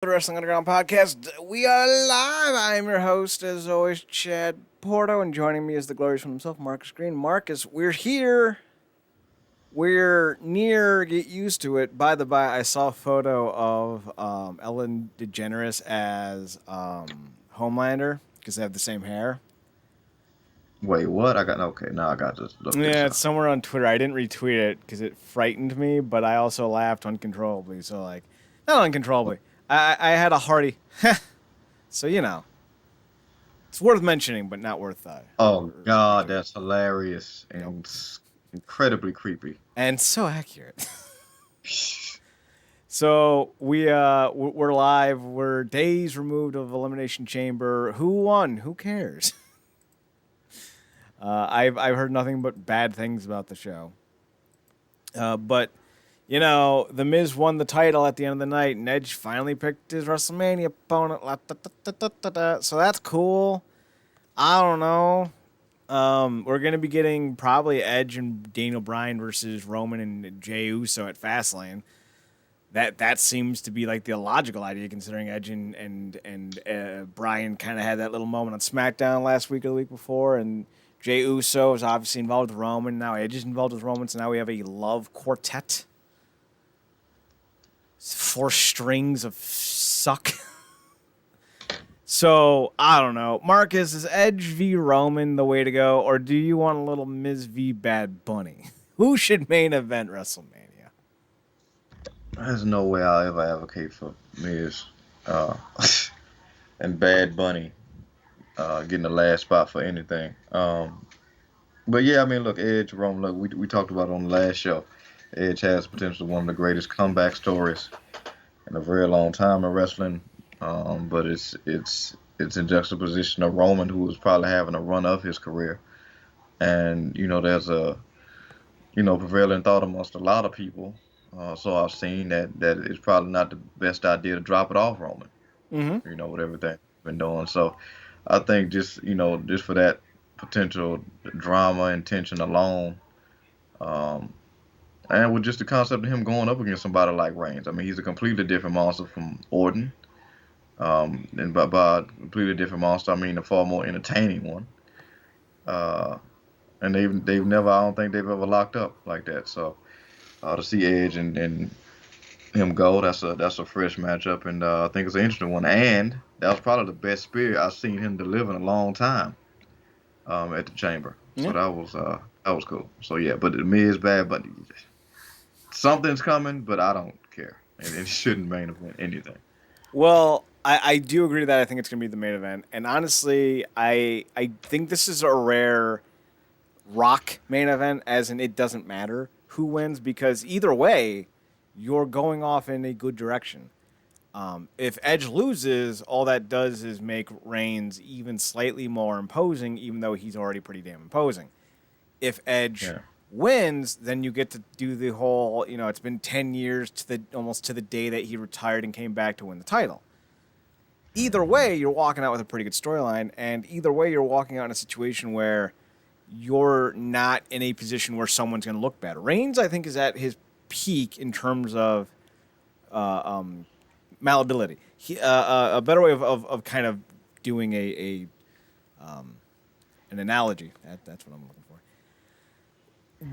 The Wrestling Underground Podcast. We are live. I'm your host, as always, Chad Porto, and joining me is the glorious one himself, Marcus Green. Marcus, we're here. We're near. Get used to it. By the by, I saw a photo of Ellen DeGeneres as Homelander because they have the same hair. Wait, what? Okay. Now I got to look this Yeah, it's up. somewhere on Twitter. I didn't retweet it because it frightened me, but I also laughed uncontrollably. So, like, not uncontrollably. I had a hearty. So, it's worth mentioning, but not worth Oh God, retweeting. that's hilarious Yep. and incredibly creepy. And so accurate. So we're live. We're days removed of Elimination Chamber. Who won? Who cares? I've heard nothing but bad things about the show. But the Miz won the title at the end of the night, and Edge finally picked his WrestleMania opponent. So that's cool. I don't know. We're gonna be getting probably Edge and Daniel Bryan versus Roman and Jey Uso at Fastlane. That seems to be like the logical idea, considering Edge and Bryan kind of had that little moment on SmackDown last week or the week before, and Jey Uso is obviously involved with Roman. Now Edge is involved with Roman, so now we have a love quartet. Four strings of suck. So, I don't know. Marcus, is Edge v. Roman the way to go, or do you want a little Miz v. Bad Bunny? Who should main event WrestleMania? There's no way I'll ever advocate for Miz uh, and Bad Bunny getting the last spot for anything. But yeah, I mean, look, Edge, Roman. Look, we talked about it on the last show. Edge has potential one of the greatest comeback stories in a very long time in wrestling. But it's in juxtaposition of Roman, who was probably having a run of his career, and there's a prevailing thought amongst a lot of people. So I've seen that it's probably not the best idea to drop it off Roman. Mm-hmm. With everything he's been doing. So I think just for that potential drama and tension alone, um, and with just the concept of him going up against somebody like Reigns. I mean, he's a completely different monster from Orton. And by a completely different monster, I mean a far more entertaining one. Uh, and they've never, I don't think they've ever locked up like that. So to see Edge and him go, that's a fresh matchup, and I think it's an interesting one. And that was probably the best spear I've seen him deliver in a long time at the Chamber. So Yeah. that was cool. So yeah, but the Miz bad, but something's coming, but I don't care, and it shouldn't main event anything. Well, I do agree that I think it's going to be the main event. And honestly, I think this is a rare Rock main event, as in it doesn't matter who wins, because either way, you're going off in a good direction. If Edge loses, all that does is make Reigns even slightly more imposing, even though he's already pretty damn imposing. If Edge Yeah. wins, then you get to do the whole, it's been 10 years to the almost to the day that he retired and came back to win the title. Either way, you're walking out with a pretty good storyline, and either way, you're walking out in a situation where you're not in a position where someone's going to look bad. Reigns, I think, is at his peak in terms of malleability. A better way of kind of doing an analogy. That's what I'm looking for.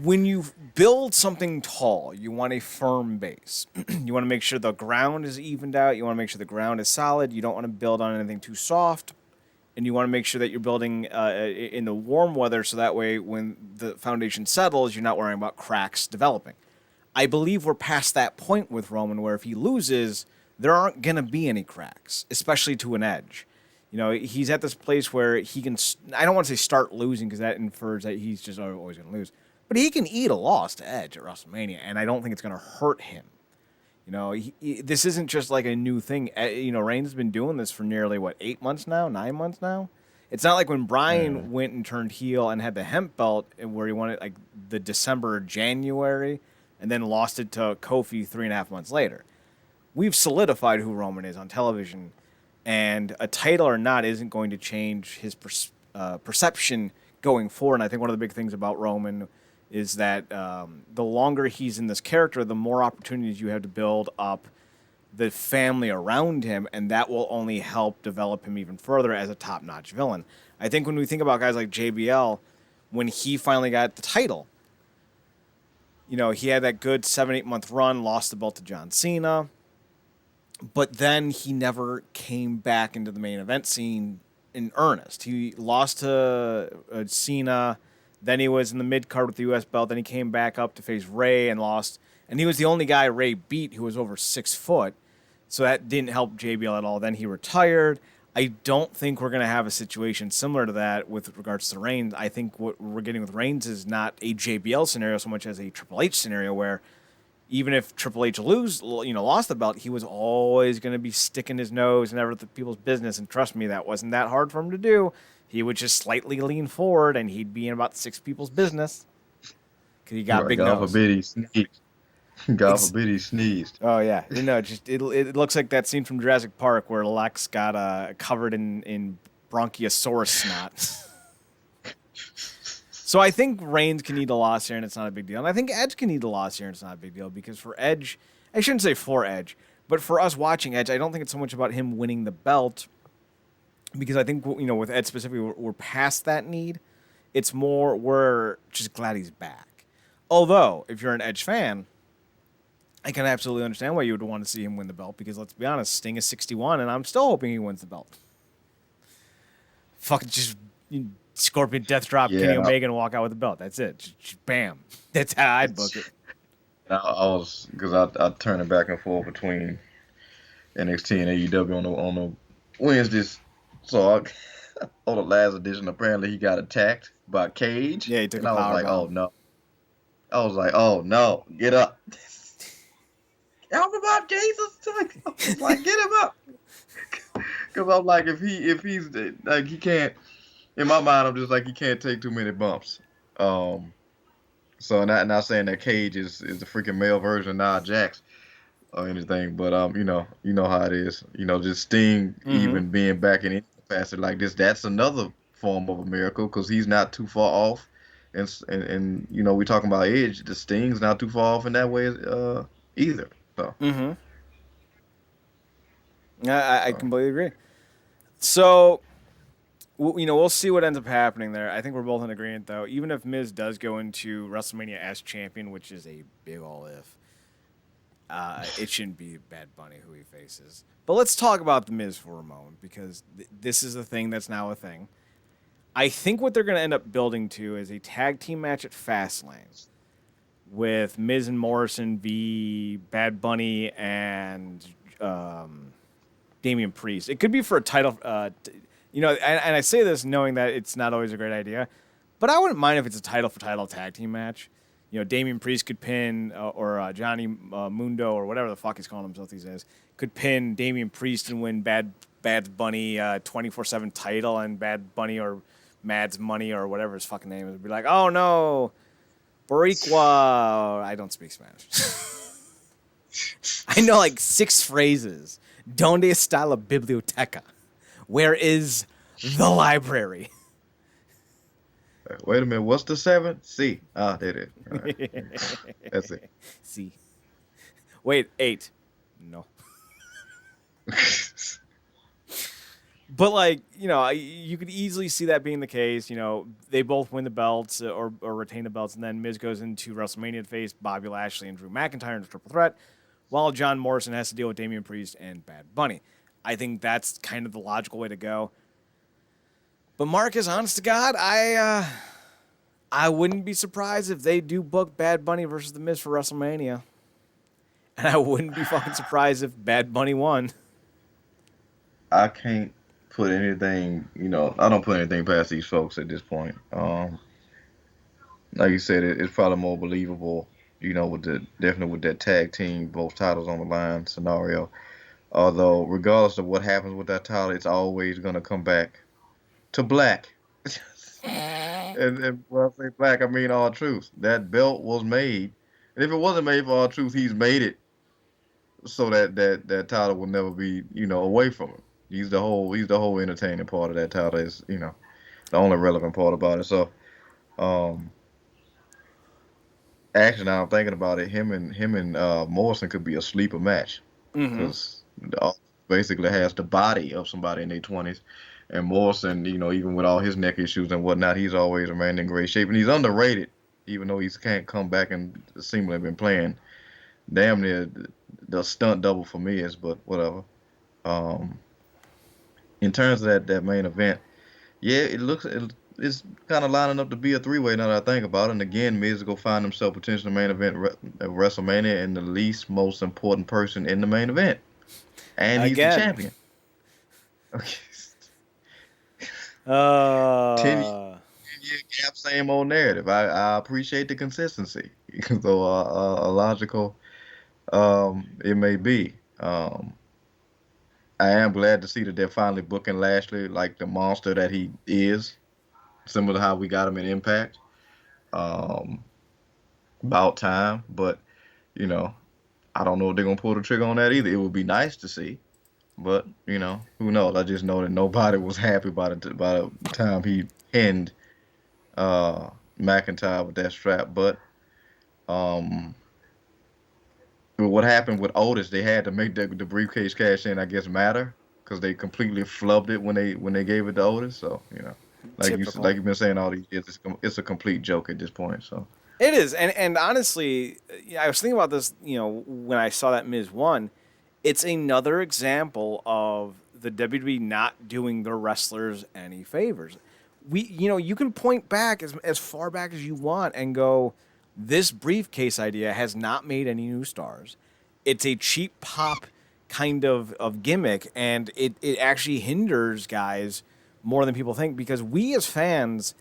When you build something tall, you want a firm base. You want to make sure the ground is evened out. You want to make sure the ground is solid. You don't want to build on anything too soft. And you want to make sure that you're building in the warm weather so that way when the foundation settles, you're not worrying about cracks developing. I believe we're past that point with Roman where if he loses, there aren't going to be any cracks, especially to an Edge. He's at this place where he can, I don't want to say start losing because that infers that he's just always going to lose. But he can eat a loss to Edge at WrestleMania, and I don't think it's going to hurt him. This isn't just like a new thing. Reigns has been doing this for nearly, 8 months now, 9 months now? It's not like when Mm. Bryan went and turned heel and had the hemp belt where he won it like the December or January and then lost it to Kofi 3.5 months later. We've solidified who Roman is on television, and a title or not isn't going to change his perception going forward. And I think one of the big things about Roman is that the longer he's in this character, the more opportunities you have to build up the family around him, and that will only help develop him even further as a top-notch villain. I think when we think about guys like JBL, when he finally got the title, he had that good 7-8 month run, lost the belt to John Cena, but then he never came back into the main event scene in earnest. He lost to Cena, then he was in the mid card with the U.S. belt, then he came back up to face Ray and lost, and he was the only guy Ray beat who was over 6 foot, so that didn't help JBL at all. Then he retired. I don't think we're going to have a situation similar to that with regards to Reigns. I think what we're getting with Reigns is not a JBL scenario so much as a Triple H scenario where even if Triple H lost the belt, he was always going to be sticking his nose in other people's business. And trust me, that wasn't that hard for him to do. He would just slightly lean forward and he'd be in about 6 people's business because he got big God nose. forbid he sneezed. God forbid he sneezed. Oh yeah, it looks like that scene from Jurassic Park where Lex got covered in bronchiosaurus snot. So I think Reigns can need a loss here, and it's not a big deal. And I think Edge can need a loss here, and it's not a big deal because for Edge, I shouldn't say for Edge, but for us watching Edge, I don't think it's so much about him winning the belt because I think with Edge specifically, we're past that need. It's more we're just glad he's back. Although if you're an Edge fan, I can absolutely understand why you would want to see him win the belt because let's be honest, Sting is 61, and I'm still hoping he wins the belt. Fucking just Scorpion Death Drop Kenny Omega and walk out with the belt. That's it. Just bam. That's how I'd book it. I was because I turn it back and forth between NXT and AEW on the Wednesdays. So on the last edition, apparently he got attacked by Cage. Yeah, he took a I was power like, bomb. oh no. I was like, oh no, get up. Help him up, Jesus! I was like, get him up. Because I'm like, if he's like he can't. In my mind, I'm just like he can't take too many bumps. So not saying that Cage is the freaking male version of Nia Jax or anything, but you know how it is. Just Sting even being back in any capacity like this, that's another form of a miracle because he's not too far off. And we talking about Edge, the Sting's not too far off in that way either. So. I completely agree. So, we'll see what ends up happening there. I think we're both in agreement, though. Even if Miz does go into WrestleMania as champion, which is a big ol' if, it shouldn't be Bad Bunny who he faces. But let's talk about the Miz for a moment because this is a thing that's now a thing. I think what they're going to end up building to is a tag team match at Fastlane with Miz and Morrison v. Bad Bunny and Damian Priest. It could be for a title, and I say this knowing that it's not always a great idea, but I wouldn't mind if it's a title for title tag team match. Damian Priest could pin, or Johnny Mundo, or whatever the fuck he's calling himself these days, could pin Damian Priest and win Bad Bunny 24/7 title, and Bad Bunny or Mad's Money or whatever his fucking name is would be like, oh no, Boricua. I don't speak Spanish. I know like 6 phrases. Donde está la biblioteca? Where is the library? Wait a minute. What's the 7? C. Ah, there it is. All right. That's it. C. Wait, 8. No. But you could easily see that being the case. They both win the belts or retain the belts, and then Miz goes into WrestleMania to face Bobby Lashley and Drew McIntyre in a triple threat, while John Morrison has to deal with Damian Priest and Bad Bunny. I think that's kind of the logical way to go. But Marcus, honest to God, I wouldn't be surprised if they do book Bad Bunny versus The Miz for WrestleMania. And I wouldn't be fucking surprised if Bad Bunny won. I can't put anything, I don't put anything past these folks at this point. Like you said, it's probably more believable, definitely with that tag team, both titles on the line scenario. Although, regardless of what happens with that title, it's always going to come back to black. and when I say black, I mean R-Truth. That belt was made. And if it wasn't made for R-Truth, he's made it so that title will never be, away from him. He's the whole entertaining part of that title is, the only relevant part about it. So, actually, now I'm thinking about it, him and Morrison could be a sleeper match. Mm-hmm. because basically has the body of somebody in their 20s. And Morrison, even with all his neck issues and whatnot, he's always remained in great shape, and he's underrated, even though he can't come back and seemingly been playing damn near the stunt double for me is, but whatever. Um, in terms of that main event, yeah, it's kind of lining up to be a three-way now that I think about it. And again, Miz is gonna find himself potentially main event at WrestleMania and the least most important person in the main event, and he's the Again. champion. Okay, ten Uh, 10-year gap, same old narrative. I appreciate the consistency, though illogical it may be. I am glad to see that they're finally booking Lashley like the monster that he is, similar to how we got him in Impact. Um, about time, but you know, I don't know if they're gonna pull the trigger on that either. It would be nice to see, but who knows? I just know that nobody was happy by the time he pinned uh McIntyre with that strap. But um, with what happened with Otis, they had to make the briefcase cash in, I guess, matter because they completely flubbed it when they gave it to Otis. So typical. like you've been saying all these years, it's a complete joke at this point. So It is, and honestly, I was thinking about this. When I saw that Miz won, it's another example of the WWE not doing their wrestlers any favors. You can point back as far back as you want and go, this briefcase idea has not made any new stars. It's a cheap pop kind of gimmick, and it actually hinders guys more than people think because we as fans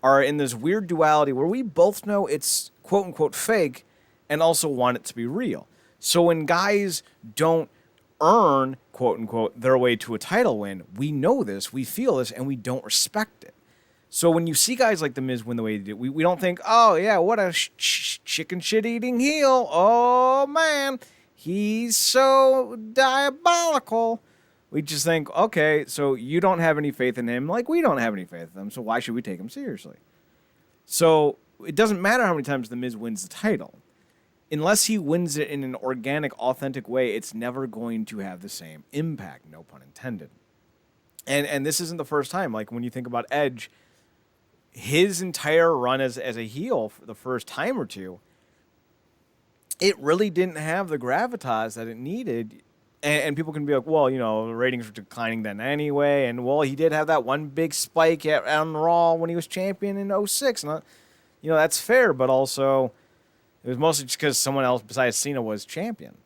are in this weird duality where we both know it's quote unquote fake and also want it to be real. So when guys don't earn quote unquote their way to a title win, we know this, we feel this, and we don't respect it. So when you see guys like The Miz win the way they did, we don't think, oh, yeah, what a chicken shit eating heel. Oh, man, he's so diabolical. We just think, okay, so you don't have any faith in him like we don't have any faith in him, so why should we take him seriously? So it doesn't matter how many times The Miz wins the title. Unless he wins it in an organic, authentic way, it's never going to have the same impact, no pun intended. And this isn't the first time. Like when you think about Edge, his entire run as a heel for the first time or two, it really didn't have the gravitas that it needed. And people can be like, well, the ratings were declining then anyway. And, well, he did have that one big spike on Raw when he was champion in '06. And, that's fair, but also it was mostly just because someone else besides Cena was champion.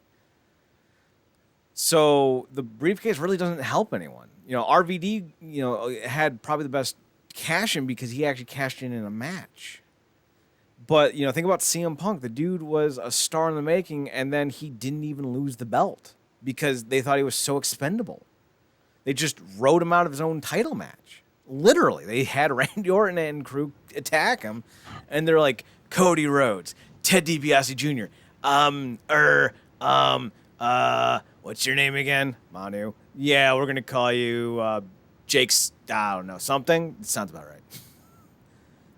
So the briefcase really doesn't help anyone. RVD, had probably the best cash in because he actually cashed in a match. But, think about CM Punk. The dude was a star in the making, and then he didn't even lose the belt because they thought he was so expendable. They just wrote him out of his own title match. Literally. They had Randy Orton and crew attack him, and they're like, Cody Rhodes, Ted DiBiase Jr., what's your name again? Manu. Yeah, we're going to call you Jake's, I don't know, something. It sounds about right.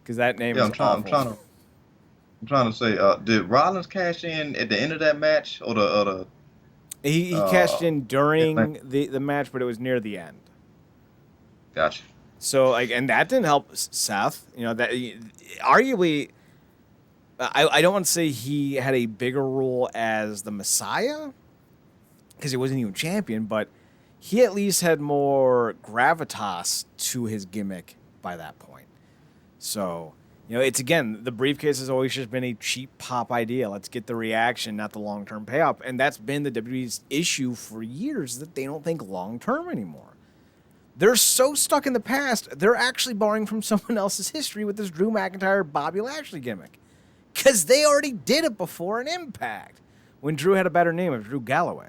Because that name yeah, is awful. I'm trying to say, did Rollins cash in at the end of that match or the He cashed in during the match, but it was near the end. Gotcha. So, and that didn't help Seth. That arguably, I don't want to say he had a bigger role as the Messiah because he wasn't even champion, but he at least had more gravitas to his gimmick by that point. So, it's again, the briefcase has always just been a cheap pop idea. Let's get the reaction, not the long-term payoff. And that's been the WWE's issue for years, that they don't think long-term anymore. They're so stuck in the past, they're actually borrowing from someone else's history with this Drew McIntyre, Bobby Lashley gimmick. Because they already did it before in Impact, when Drew had a better name of Drew Galloway.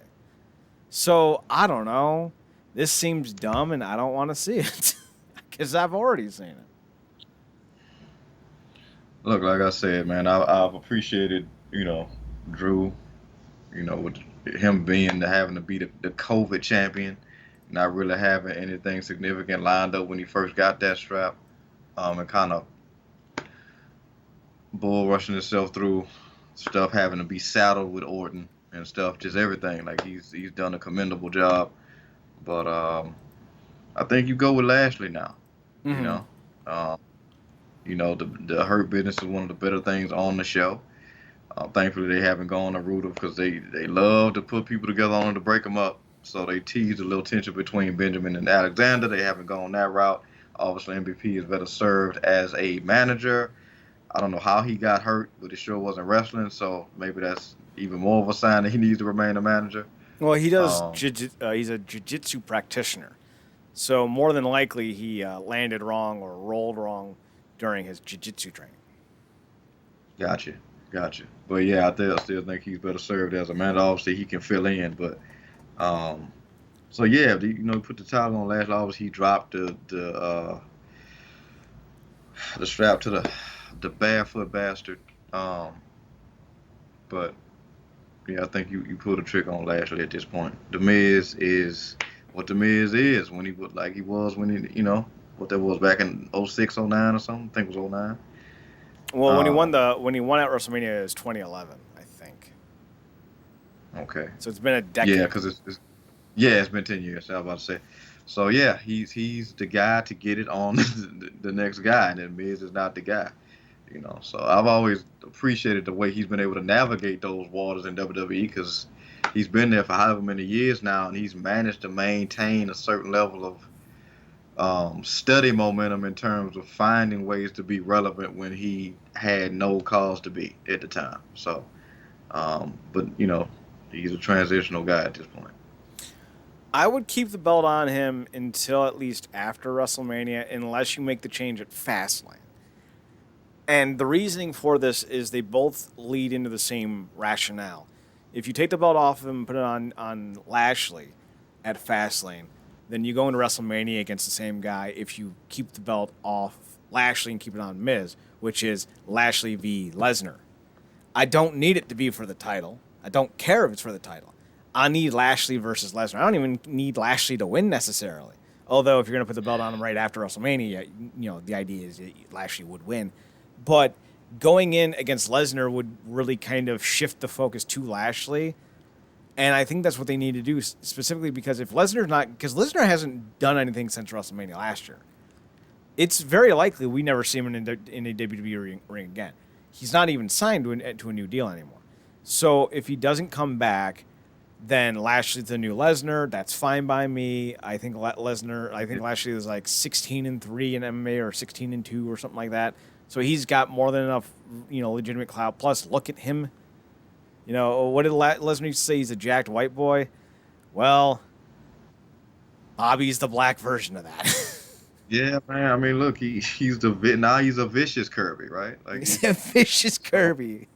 So, I don't know. This seems dumb, and I don't want to see it. Because I've already seen it. Look, like I said, man, I've appreciated, Drew, with him having to be the COVID champion, not really having anything significant lined up when he first got that strap, and kind of bull rushing himself through stuff, having to be saddled with Orton, and stuff, just everything. Like he's done a commendable job. But I think you go with Lashley now. You Hmm. know, um, the Hurt Business is one of the better things on the show. Thankfully, they haven't gone the route of because they love to put people together only to break them up. So they teased a little tension between Benjamin and Alexander. They haven't gone that route. Obviously, MVP is better served as a manager. I don't know how he got hurt, but it sure wasn't wrestling. So maybe that's even more of a sign that he needs to remain a manager. Well, he does. Um, He's a jiu-jitsu practitioner, so more than likely he landed wrong or rolled wrong during his jiu-jitsu training. gotcha, gotcha. But yeah, I still think he's better served as a manager. Obviously, he can fill in, but um, so yeah, put the title on Lashley. Obviously, he dropped the strap to the barefoot bastard. Um, but yeah, I think you pulled a trick on Lashley at this point. The Miz is what the Miz is when he was like he was when what that was back in '06, '09 or something. I think it was '09. Well, Um, when he won at WrestleMania, it was 2011, I think. okay, So it's been a yeah, decade. because yeah, it's been 10 years. I was about to say. So yeah, he's the guy to get it on the next guy, and then Miz is not the guy. So I've always appreciated the way he's been able to navigate those waters in WWE because he's been there for however many years now, and he's managed to maintain a certain level of steady momentum in terms of finding ways to be relevant when he had no cause to be at the time. So, but he's a transitional guy at this point. I would keep the belt on him until at least after WrestleMania, unless you make the change at Fastlane. And the reasoning for this is they both lead into the same rationale. If you take the belt off of him and put it on Lashley at Fastlane, then you go into WrestleMania against the same guy if you keep the belt off Lashley and keep it on Miz, which is Lashley v. Lesnar. I don't need it to be for the title. I don't care if it's for the title. I need Lashley versus Lesnar. I don't even need Lashley to win necessarily. Although if you're going to put the belt on him right after WrestleMania, the idea is that Lashley would win. But going in against Lesnar would really kind of shift the focus to Lashley. And I think that's what they need to do specifically because if Lesnar's not, because Lesnar hasn't done anything since WrestleMania last year. It's very likely we never see him in a WWE ring again. He's not even signed to a new deal anymore. So if he doesn't come back, then Lashley's the new Lesnar. That's fine by me. I think Lashley is like 16-3 in MMA or 16-2 or something like that. So he's got more than enough, legitimate clout. Plus, look at him. What did Lesnar used to say? He's a jacked white boy. Well, Bobby's the black version of that. Yeah, man. I mean, look, he's a vicious Kirby, right? Like He's a vicious Kirby.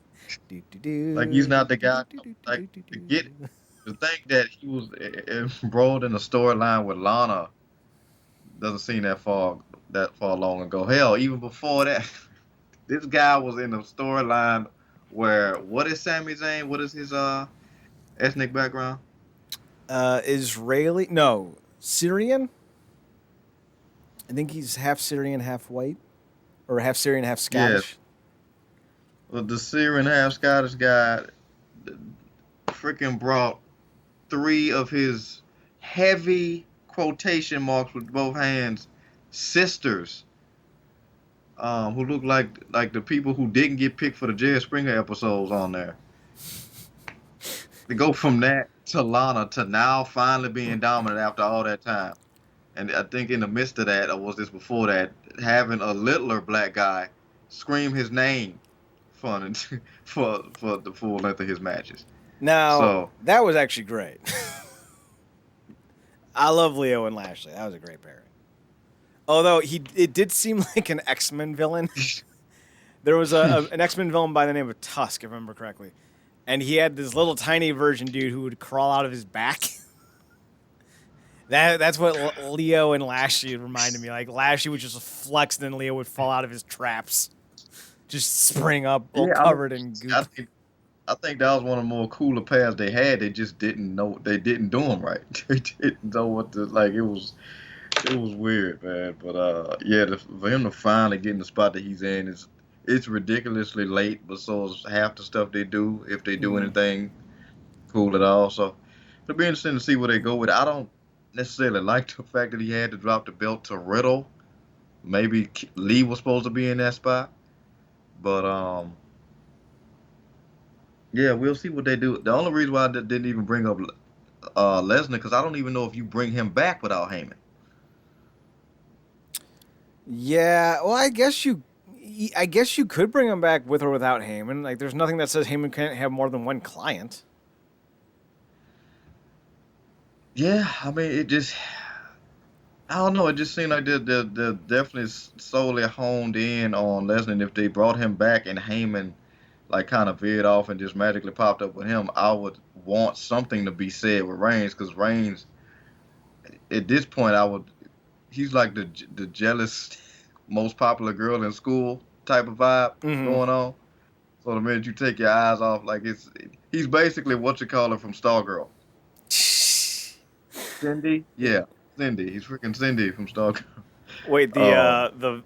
Do, do, like he's do, not the do, guy. do, do, Like do, do, to do. get to think that he was embroiled in a storyline with Lana doesn't seem that far long ago. Hell, even before that, this guy was in a storyline where what is Sami Zayn? What is his ethnic background? Israeli? No, Syrian. I think he's half Syrian, half white, or half Syrian, half Yes, Scottish. well, the Syrian half Scottish guy freaking brought three of his heavy quotation marks with both hands sisters who look like the people who didn't get picked for the Jerry Springer episodes on there. To go from that to Lana to now finally being dominant after all that time. And I think in the midst of that, or was this before that, having a littler black guy scream his name for for the full length of his matches. Now So that was actually great. I love Leo and Lashley. That was a great pairing. Although it did seem like an X-Men villain. There was an X-Men villain by the name of Tusk, if I remember correctly, and he had this little tiny version dude who would crawl out of his back. That's what Leo and Lashley reminded me. Like Lashley would just flex, and then Leo would fall out of his traps, just spring up, all yeah, covered in I goop. think I think that was one of the more cooler pairs they had. They just didn't know they didn't do them right. They didn't know what to like. It was weird, man. But yeah, for him to finally get in the spot that he's in is it's ridiculously late. But so is half the stuff they do if they do Mm-hmm. anything. cool at all. So it'll be interesting to see where they go with it. I don't necessarily like the fact that he had to drop the belt to Riddle. Maybe Lee was supposed to be in that spot, but yeah, we'll see what they do. The only reason why I didn't even bring up Lesnar because I don't even know if you bring him back without Heyman. Yeah, well, I guess you could bring him back with or without Heyman. Like, there's nothing that says Heyman can't have more than one client. Yeah, I mean, it just, I don't know. It just seemed like they're definitely solely honed in on Lesnar. And if they brought him back and Heyman, like, kind of veered off and just magically popped up with him, I would want something to be said with Reigns because Reigns, at this point, he's like the jealous, most popular girl in school type of vibe Mm-hmm. going on. So the minute you take your eyes off, like, he's basically what you call her from Stargirl. Cindy? Yeah, Cindy. He's freaking Cindy from Stargirl. Wait, Um, the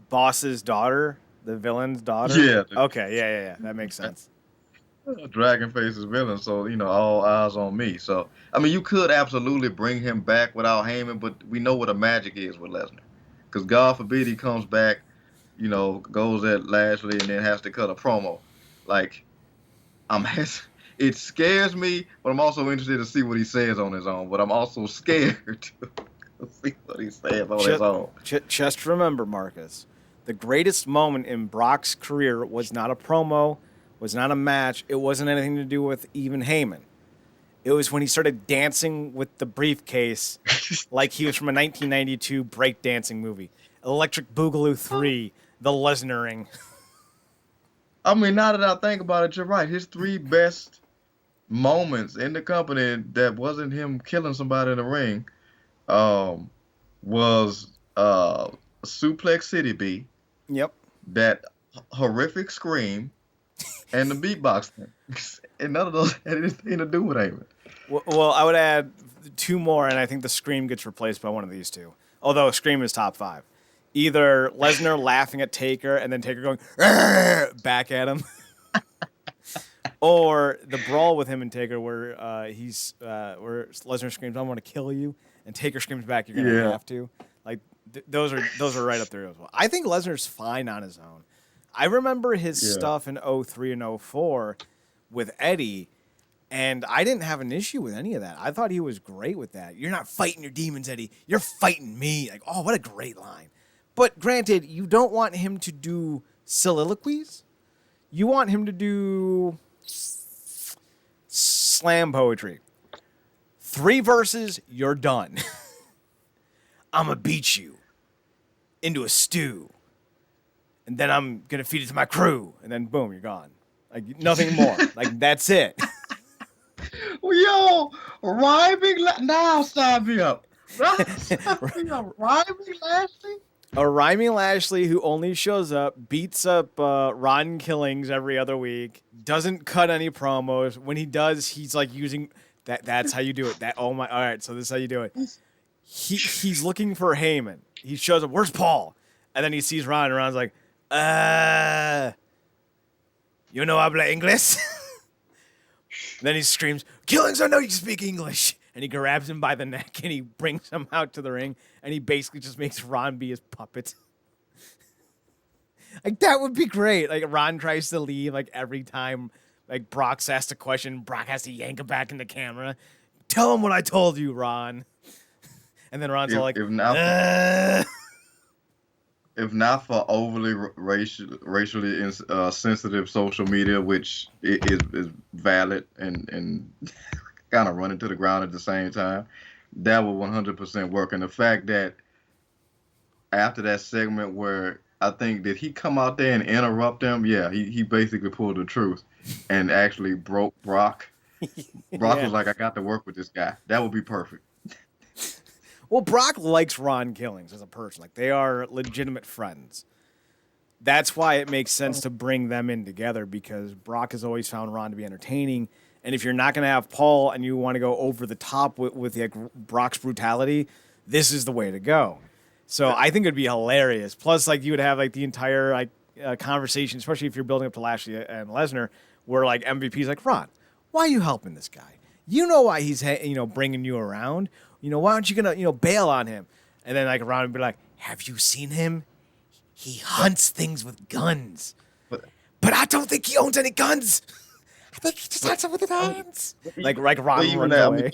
boss's daughter, the villain's daughter. yeah, Okay, yeah. That makes sense. Dragon Face is villain, so all eyes on me. So I mean, you could absolutely bring him back without Heyman, but we know what the magic is with Lesnar, because God forbid he comes back, goes at Lashley and then has to cut a promo. Like I'm, it scares me, but I'm also interested to see what he says on his own. But I'm also scared to see what he says on his Just, own. just remember, Marcus, the greatest moment in Brock's career was not a promo, was not a match. It wasn't anything to do with even Heyman. It was when he started dancing with the briefcase like he was from a 1992 breakdancing movie. Electric Boogaloo 3, The Lesnaring. I mean, now that I think about it, you're right. His three best moments in the company that wasn't him killing somebody in the ring um, was Suplex City B, Yep. that horrific scream, and the beatbox thing. And none of those had anything to do with Heyman. Well, I would add two more, and I think the Scream gets replaced by one of these two. Although Scream is top five. Either Lesnar laughing at Taker and then Taker going "Arrgh!" back at him, or the brawl with him and Taker where where Lesnar screams, "I want to kill you," and Taker screams back, "You're gonna Yeah, have to." Like those are right up there as well. I think Lesnar's fine on his own. I remember his yeah. stuff in '03 and '04 with Eddie, and I didn't have an issue with any of that. I thought he was great with that. You're not fighting your demons, Eddie. You're fighting me. Like, oh, what a great line. But granted, you don't want him to do soliloquies. You want him to do slam poetry. 3 verses, you're done. I'm going to beat you into a stew. And then I'm going to feed it to my crew. And then boom, you're gone. Like, nothing more. Like, that's it. Yo, now sign me up. Sign me up. Rhyming Lashley? A rhyming Lashley who only shows up, beats up Ron Killings every other week, doesn't cut any promos. When he does, he's like using that. That's how you do it. That oh my! All right, so this is how you do it. He's looking for Heyman. He shows up. Where's Paul? And then he sees Ron, and Ron's like, you know habla English? And then he screams, Killings, I know you speak English. And he grabs him by the neck and he brings him out to the ring and he basically just makes Ron be his puppet. Like, that would be great. Like, Ron tries to leave, like, every time, like, Brock's asked a question, Brock has to yank him back in the camera. Tell him what I told you, Ron. And then Ron's all like, If not if not for overly racially sensitive social media, which is valid and kind of running to the ground at the same time, that would 100% work. And the fact that after that segment where I think did he come out there and interrupt them? Yeah, he basically pulled the truth and actually broke Brock. Brock yeah. was like, I got to work with this guy. That would be perfect. Well, Brock likes Ron Killings as a person. Like, they are legitimate friends. That's why it makes sense to bring them in together because Brock has always found Ron to be entertaining. And if you're not going to have Paul and you want to go over the top with like, Brock's brutality, this is the way to go. So I think it'd be hilarious. Plus, like, you would have like the entire conversation, especially if you're building up to Lashley and Lesnar, where like MVP's like, Ron, why are you helping this guy? You know why he's bringing you around. Why aren't you gonna bail on him? And then like Ron would be like, have you seen him? He hunts things with guns. But But I don't think he owns any guns. I think he just hunts them with his hands. Like but Ron even runs that, I mean, away.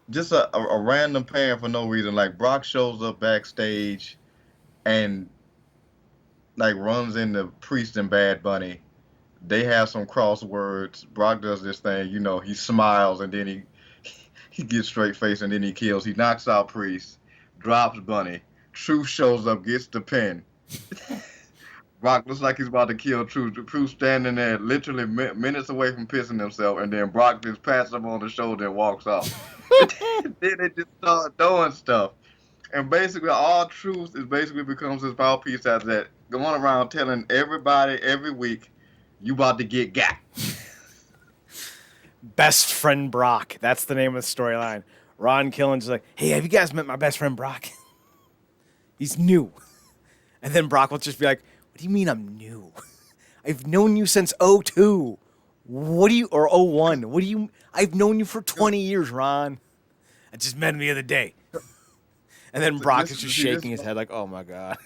just a random parent for no reason. Like Brock shows up backstage and like runs into Priest and Bad Bunny. They have some crosswords. Brock does this thing, he smiles and then he gets straight face and then he kills. He knocks out Priest, drops Bunny. Truth shows up, gets the pin. Brock looks like he's about to kill Truth. Truth standing there literally minutes away from pissing himself, and then Brock just pats him on the shoulder and walks off. Then they just start doing stuff. And basically, all Truth is basically becomes his mouthpiece after that, going around telling everybody every week, you about to get got. Best friend Brock. That's the name of the storyline. Ron Killen's like, hey, have you guys met my best friend Brock? He's new. And then Brock will just be like, what do you mean I'm new? I've known you since '02. Or '01. I've known you for 20 years, Ron. I just met him the other day. And then Brock is just shaking his head like, oh my God.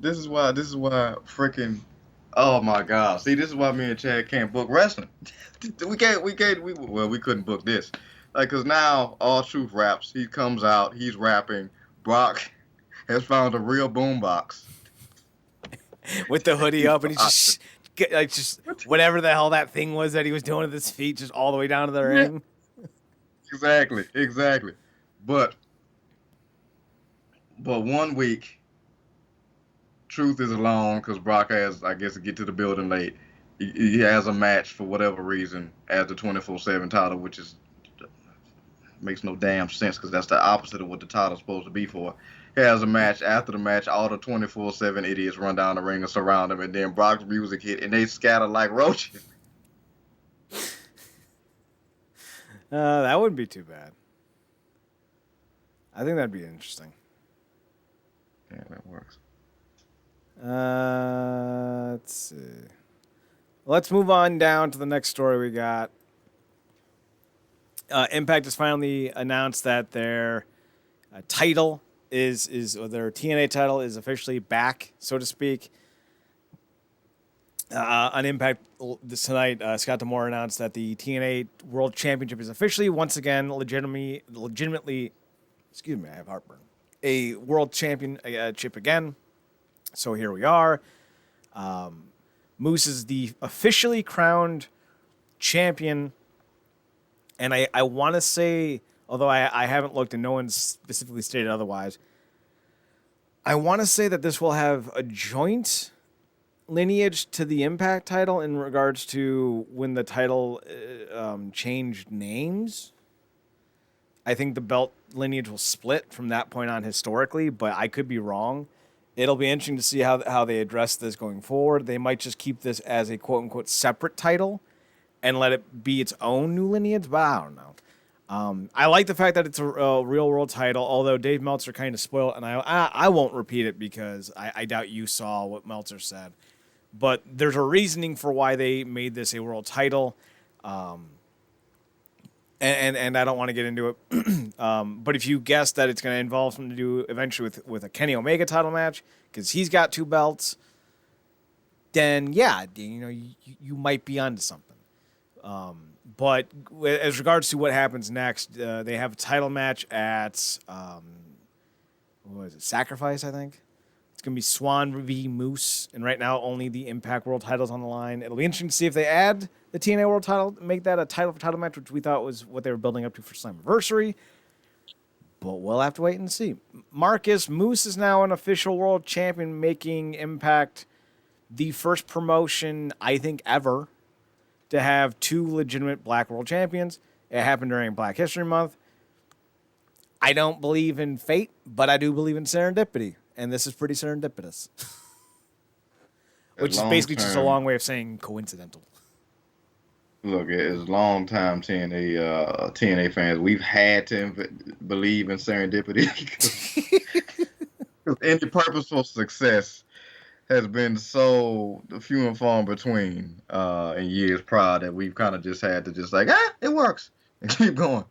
This is why freaking, oh my God. See, this is why me and Chad can't book wrestling. we couldn't book this. Like, cause now all Truth raps. He comes out, he's rapping. Brock has found a real boombox. With the hoodie up, and he's just whatever the hell that thing was that he was doing with his feet, just all the way down to the ring. Exactly. But 1 week, Truth is alone because Brock has, I guess, to get to the building late. He has a match for whatever reason at the 24/7 title, which makes no damn sense because that's the opposite of what the title's supposed to be for. He has a match. After the match, all the 24/7 idiots run down the ring and surround him, and then Brock's music hit, and they scatter like roaches. That wouldn't be too bad. I think that'd be interesting. Yeah, that works. Let's see. Let's move on down to the next story we got. Impact has finally announced that their title or their TNA title is officially back, so to speak. On Impact tonight, Scott D'Amore announced that the TNA World Championship is officially, once again, legitimately, excuse me, I have heartburn, a World Championship again. So here we are. Moose is the officially crowned champion. And I want to say, although I haven't looked and no one's specifically stated otherwise, I want to say that this will have a joint lineage to the Impact title in regards to when the title changed names. I think the belt lineage will split from that point on historically, but I could be wrong. It'll be interesting to see how they address this going forward. They might just keep this as a quote-unquote separate title and let it be its own new lineage, but I don't know. I like the fact that it's a real world title, although Dave Meltzer kind of spoiled, and I won't repeat it because I doubt you saw what Meltzer said. But there's a reasoning for why they made this a world title, and I don't want to get into it. But if you guess that it's going to involve something to do eventually with a Kenny Omega title match, because he's got 2 belts, then yeah, you might be onto something. But as regards to what happens next, they have a title match at what is it? Sacrifice, I think. It's gonna be Swan v Moose, and right now only the Impact World title's on the line. It'll be interesting to see if they add the TNA World title, make that a title for title match, which we thought was what they were building up to for Slammiversary. But we'll have to wait and see. Marcus Moose is now an official world champion, making Impact the first promotion I think ever to have 2 legitimate Black World Champions. It happened during Black History Month. I don't believe in fate, but I do believe in serendipity, and this is pretty serendipitous. Which is basically just a long way of saying coincidental. Look, as long-time TNA fans, we've had to believe in serendipity. Because any purposeful success has been so few and far in between in years prior that we've kind of just had to just like, it works and keep going.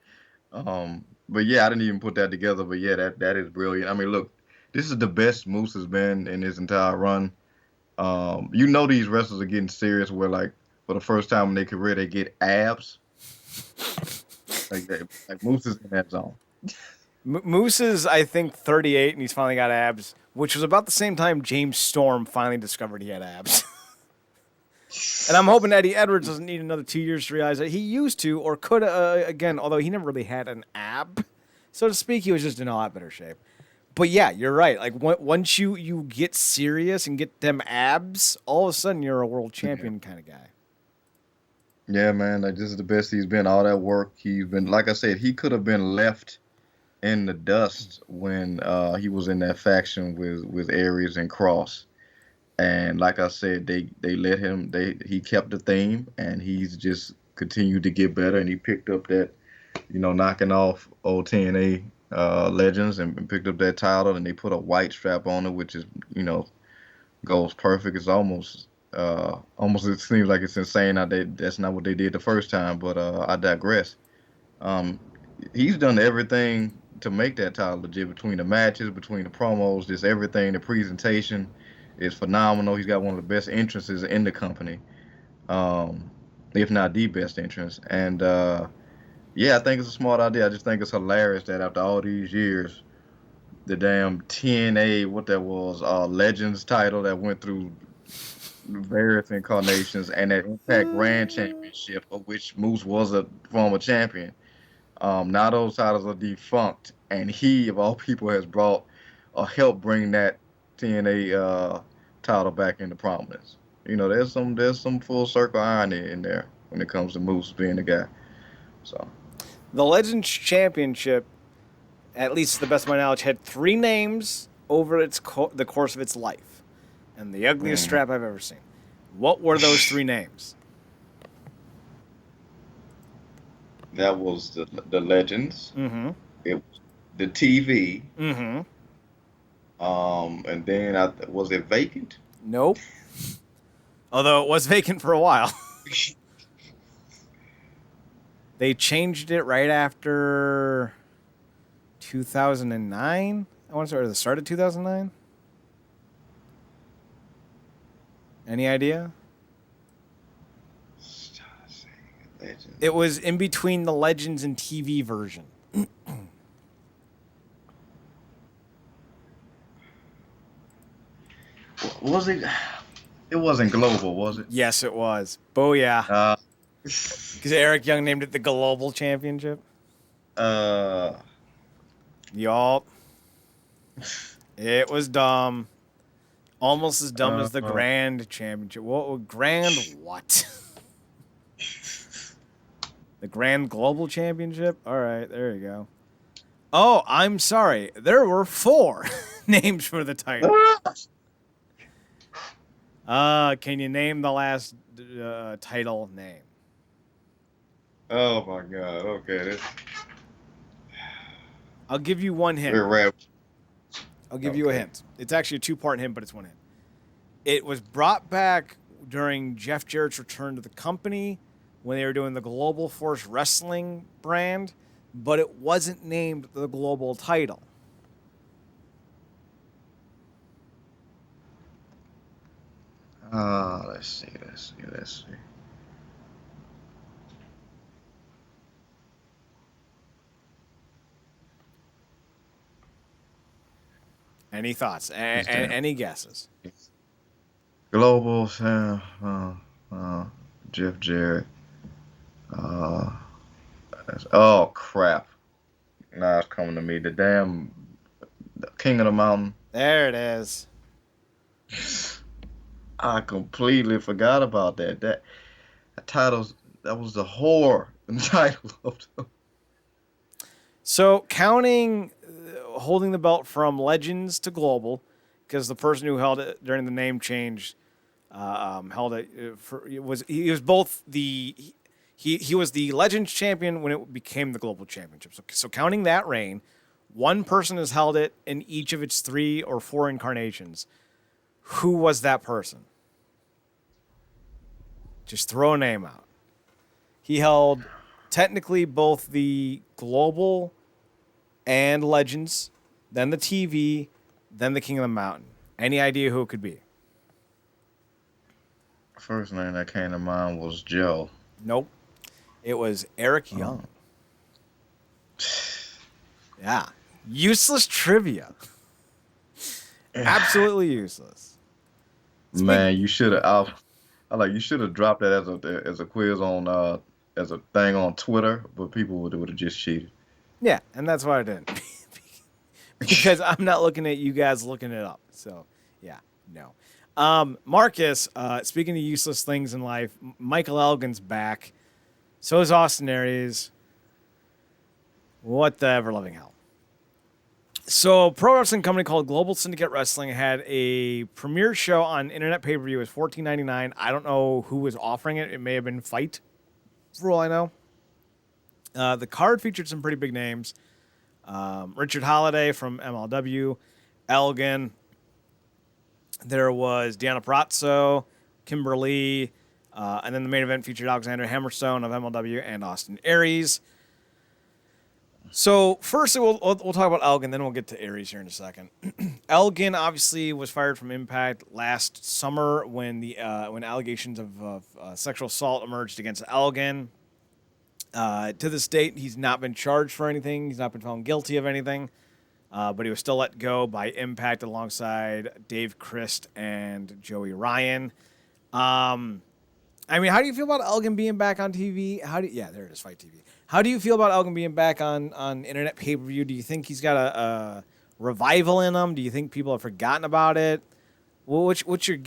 But yeah, I didn't even put that together. But yeah, that is brilliant. I mean, look, this is the best Moose has been in his entire run. These wrestlers are getting serious where like for the first time in their career they get abs. Like Moose is in that zone. Moose is, I think, 38, and he's finally got abs, which was about the same time James Storm finally discovered he had abs. And I'm hoping Eddie Edwards doesn't need another 2 years to realize that he used to, or could, again, although he never really had an ab, so to speak, he was just in a lot better shape. But yeah, you're right. Like, once you get serious and get them abs, all of a sudden you're a world champion kind of guy. Yeah, man, like this is the best he's been. All that work he's been, like I said, he could have been left in the dust when he was in that faction with Aries and Cross. And like I said, they let him. He kept the theme, and he's just continued to get better. And he picked up that, knocking off old TNA legends, and picked up that title. And they put a white strap on it, which is goes perfect. It's almost it seems like it's insane. That's not what they did the first time, but I digress. Um, he's done everything to make that title legit between the matches, between the promos, just everything. The presentation is phenomenal. He's got one of the best entrances in the company, um, if not the best entrance. And yeah, I think it's a smart idea. I just think it's hilarious that after all these years, the damn TNA, what that was, Legends title that went through various incarnations, and that Impact Grand Championship, of which Moose was a former champion. Now those titles are defunct, and he, of all people, has brought or helped bring that TNA title back into prominence. There's some full circle irony in there when it comes to Moose being the guy. So The Legends Championship, at least to the best of my knowledge, had 3 names over the course of its life, and the ugliest strap I've ever seen. What were those 3 names? that was the Legends. Mm-hmm. It was the TV. Mm-hmm. And then was it vacant? Nope. Although it was vacant for a while. They changed it right after 2009. I want to say, or the start of 2009. Any idea? Legends. It was in between the Legends and TV version. Was it? It wasn't global, was it? Yes, it was. Booyah. Uh, Because Eric Young named it the Global Championship. uh, Yup. It was dumb. Almost as dumb as the Grand Championship. What? Grand what? The Grand Global Championship? All right, there you go. Oh, I'm sorry. There were 4 names for the title. Can you name the last title name? oh my God. Okay. I'll give you one hint. We're rap. I'll give you a hint. It's actually a 2-part hint, but it's one hint. It was brought back during Jeff Jarrett's return to the company when they were doing the Global Force Wrestling brand, but it wasn't named the Global title. Let's see. Any thoughts? Any guesses? Global, Jeff Jarrett. Oh crap! Now it's coming to me. The damn King of the Mountain. There it is. I completely forgot about that. That titles. That was the whore title of the. So counting holding the belt from Legends to Global, because the person who held it during the name change held it he was both he was the Legends champion when it became the Global Championship. So counting that reign, one person has held it in each of its 3 or 4 incarnations. Who was that person? Just throw a name out. He held technically both the global and Legends, then the TV, then the King of the Mountain. Any idea who it could be? First name that came to mind was Joe. Nope. It was Eric Young. Yeah. Useless trivia. Absolutely useless. Man, you should have. You should have dropped that as a quiz on as a thing on Twitter, but people would have just cheated. Yeah, and that's why I didn't. Because I'm not looking at you guys looking it up. So, yeah, no. Marcus, speaking of useless things in life, Michael Elgin's back. So is Austin Aries. What the ever-loving hell. So, pro wrestling company called Global Syndicate Wrestling had a premiere show on internet pay-per-view. It was $14.99. I don't know who was offering it. It may have been Fight, for all I know. The card featured some pretty big names. Richard Holiday from MLW, Elgin. There was Deanna Prazo, Kimberly, and then the main event featured Alexander Hammerstone of MLW and Austin Aries. So first we'll talk about Elgin, then we'll get to Aries here in a second. Elgin obviously was fired from Impact last summer when allegations of sexual assault emerged against Elgin. To this date, he's not been charged for anything. He's not been found guilty of anything. But he was still let go by Impact alongside Dave Christ and Joey Ryan. How do you feel about Elgin being back on TV? Yeah, there it is, Fight TV. How do you feel about Elgin being back on internet pay-per-view? Do you think he's got a revival in him? Do you think people have forgotten about it? What's your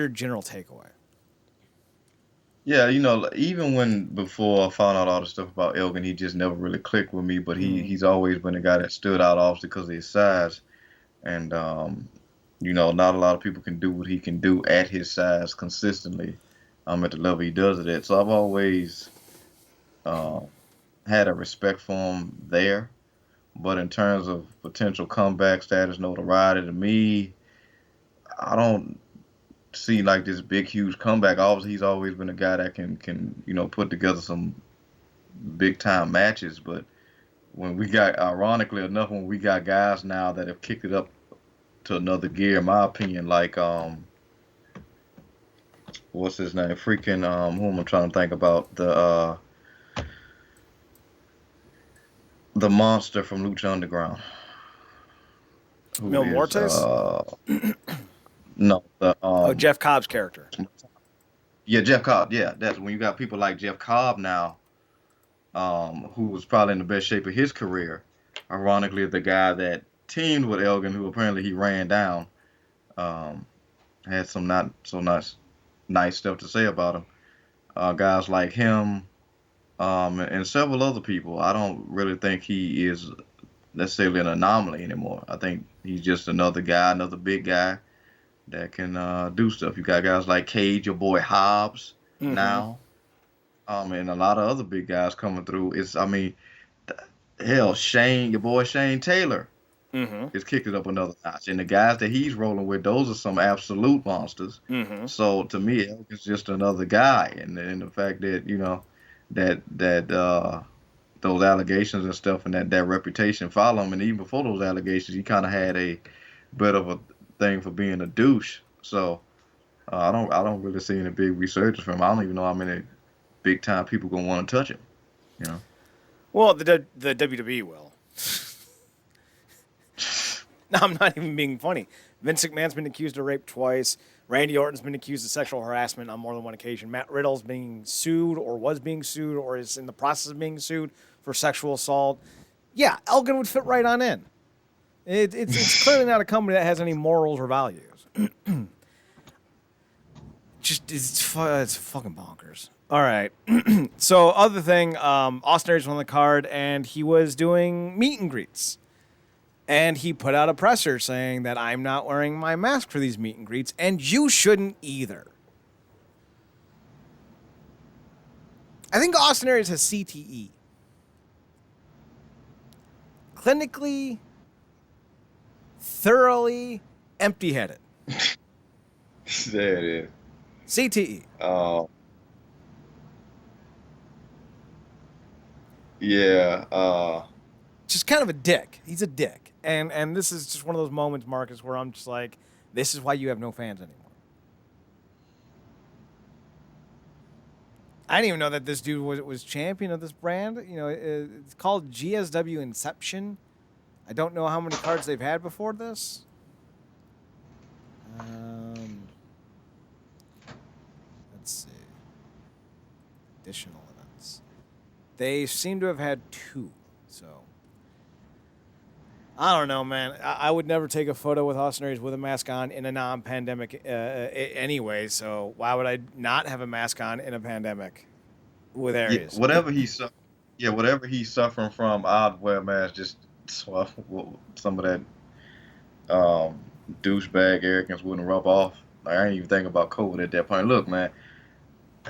general takeaway? Yeah, even before I found out all the stuff about Elgin, he just never really clicked with me. But he's always been a guy that stood out, obviously, because of his size. And not a lot of people can do what he can do at his size consistently. At the level he does it at. So I've always had a respect for him there. But in terms of potential comeback status, notoriety, to me, I don't see like this big, huge comeback. Obviously, he's always been a guy that can put together some big time matches. But ironically enough, when we got guys now that have kicked it up to another gear, in my opinion, like what's his name? Freaking who am I trying to think about? The monster from Lucha Underground. Mil Muertes? No, Jeff Cobb's character. Yeah, Jeff Cobb. Yeah, that's when you got people like Jeff Cobb now, who was probably in the best shape of his career. Ironically, the guy that teamed with Elgin, who apparently he ran down, had some not so nice stuff to say about him. Guys like him, and several other people. I don't really think he is necessarily an anomaly anymore. I think he's just another guy, another big guy that can do stuff. You got guys like Cage, your boy Hobbs now, and a lot of other big guys coming through. Shane, your boy Shane Taylor, is kicked it up another notch. And the guys that he's rolling with, those are some absolute monsters. So to me, Elgin's just another guy, and the fact that that those allegations and stuff and that reputation follow him, and even before those allegations, he kind of had a bit of a thing for being a douche. So I don't really see any big resurgence from him. I don't even know how many big time people gonna want to touch him. Well, the WWE will. No, I'm not even being funny. Vince McMahon's been accused of rape twice. Randy Orton's been accused of sexual harassment on more than one occasion. Matt Riddle's being sued or was being sued or is in the process of being sued for sexual assault. Yeah, Elgin would fit right on in. It's clearly not a company that has any morals or values. It's fucking bonkers. All right. So other thing, Austin Aries was on the card, and he was doing meet and greets. And he put out a presser saying that I'm not wearing my mask for these meet and greets, and you shouldn't either. I think Austin Aries has CTE. Clinically, thoroughly empty-headed. There it is. CTE. Uh, yeah. Just kind of a dick. He's a dick. And this is just one of those moments, Marcus, where I'm just like, this is why you have no fans anymore. I didn't even know that this dude was champion of this brand. You know, it's called GSW Inception. I don't know how many cards they've had before this. Let's see. Additional events. They seem to have had 2. So I don't know, man. I would never take a photo with Austin Aries with a mask on in a non-pandemic anyway. So why would I not have a mask on in a pandemic with Yeah. Aries? Whatever he's suffering from, I'd wear a mask. Just so some of that um, douchebag arrogance wouldn't rub off. Like, I ain't even thinking about COVID at that point. Look, man,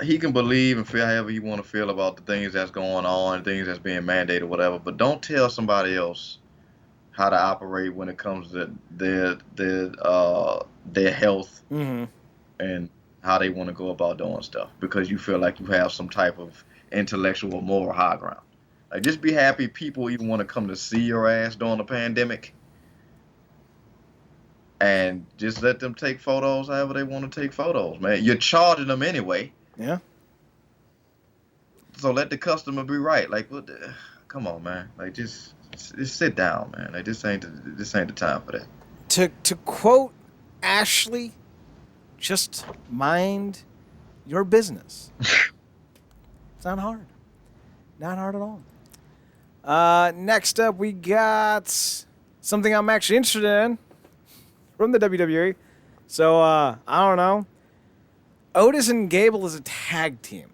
he can believe and feel however he want to feel about the things that's going on, things that's being mandated, whatever. But don't tell somebody else how to operate when it comes to their health Mm-hmm. and how they want to go about doing stuff because you feel like you have some type of intellectual or moral high ground. Like, just be happy people even want to come to see your ass during the pandemic and just let them take photos however they want to take photos, man. You're charging them anyway, Yeah. so let the customer be right. Like, come on, man. Like, just sit down, man. Like, this ain't the time for that. To quote Ashley, just mind your business. It's not hard. Not hard at all. Next up, we got something I'm actually interested in from the WWE. So, I don't know. Otis and Gable is a tag team.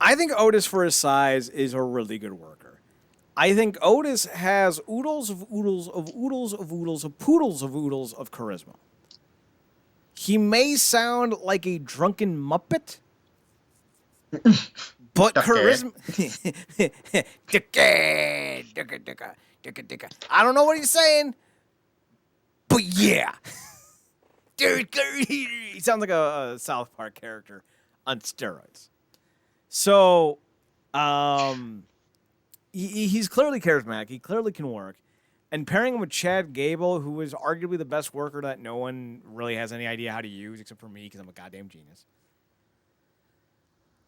I think Otis, for his size, is a really good worker. I think Otis has oodles of oodles of oodles of oodles of poodles of oodles of charisma. He may sound like a drunken Muppet, but Okay. charisma. I don't know what he's saying, but yeah. He sounds like a South Park character on steroids. So, he's clearly charismatic. He clearly can work. And pairing him with Chad Gable, who is arguably the best worker that no one really has any idea how to use except for me because I'm a goddamn genius,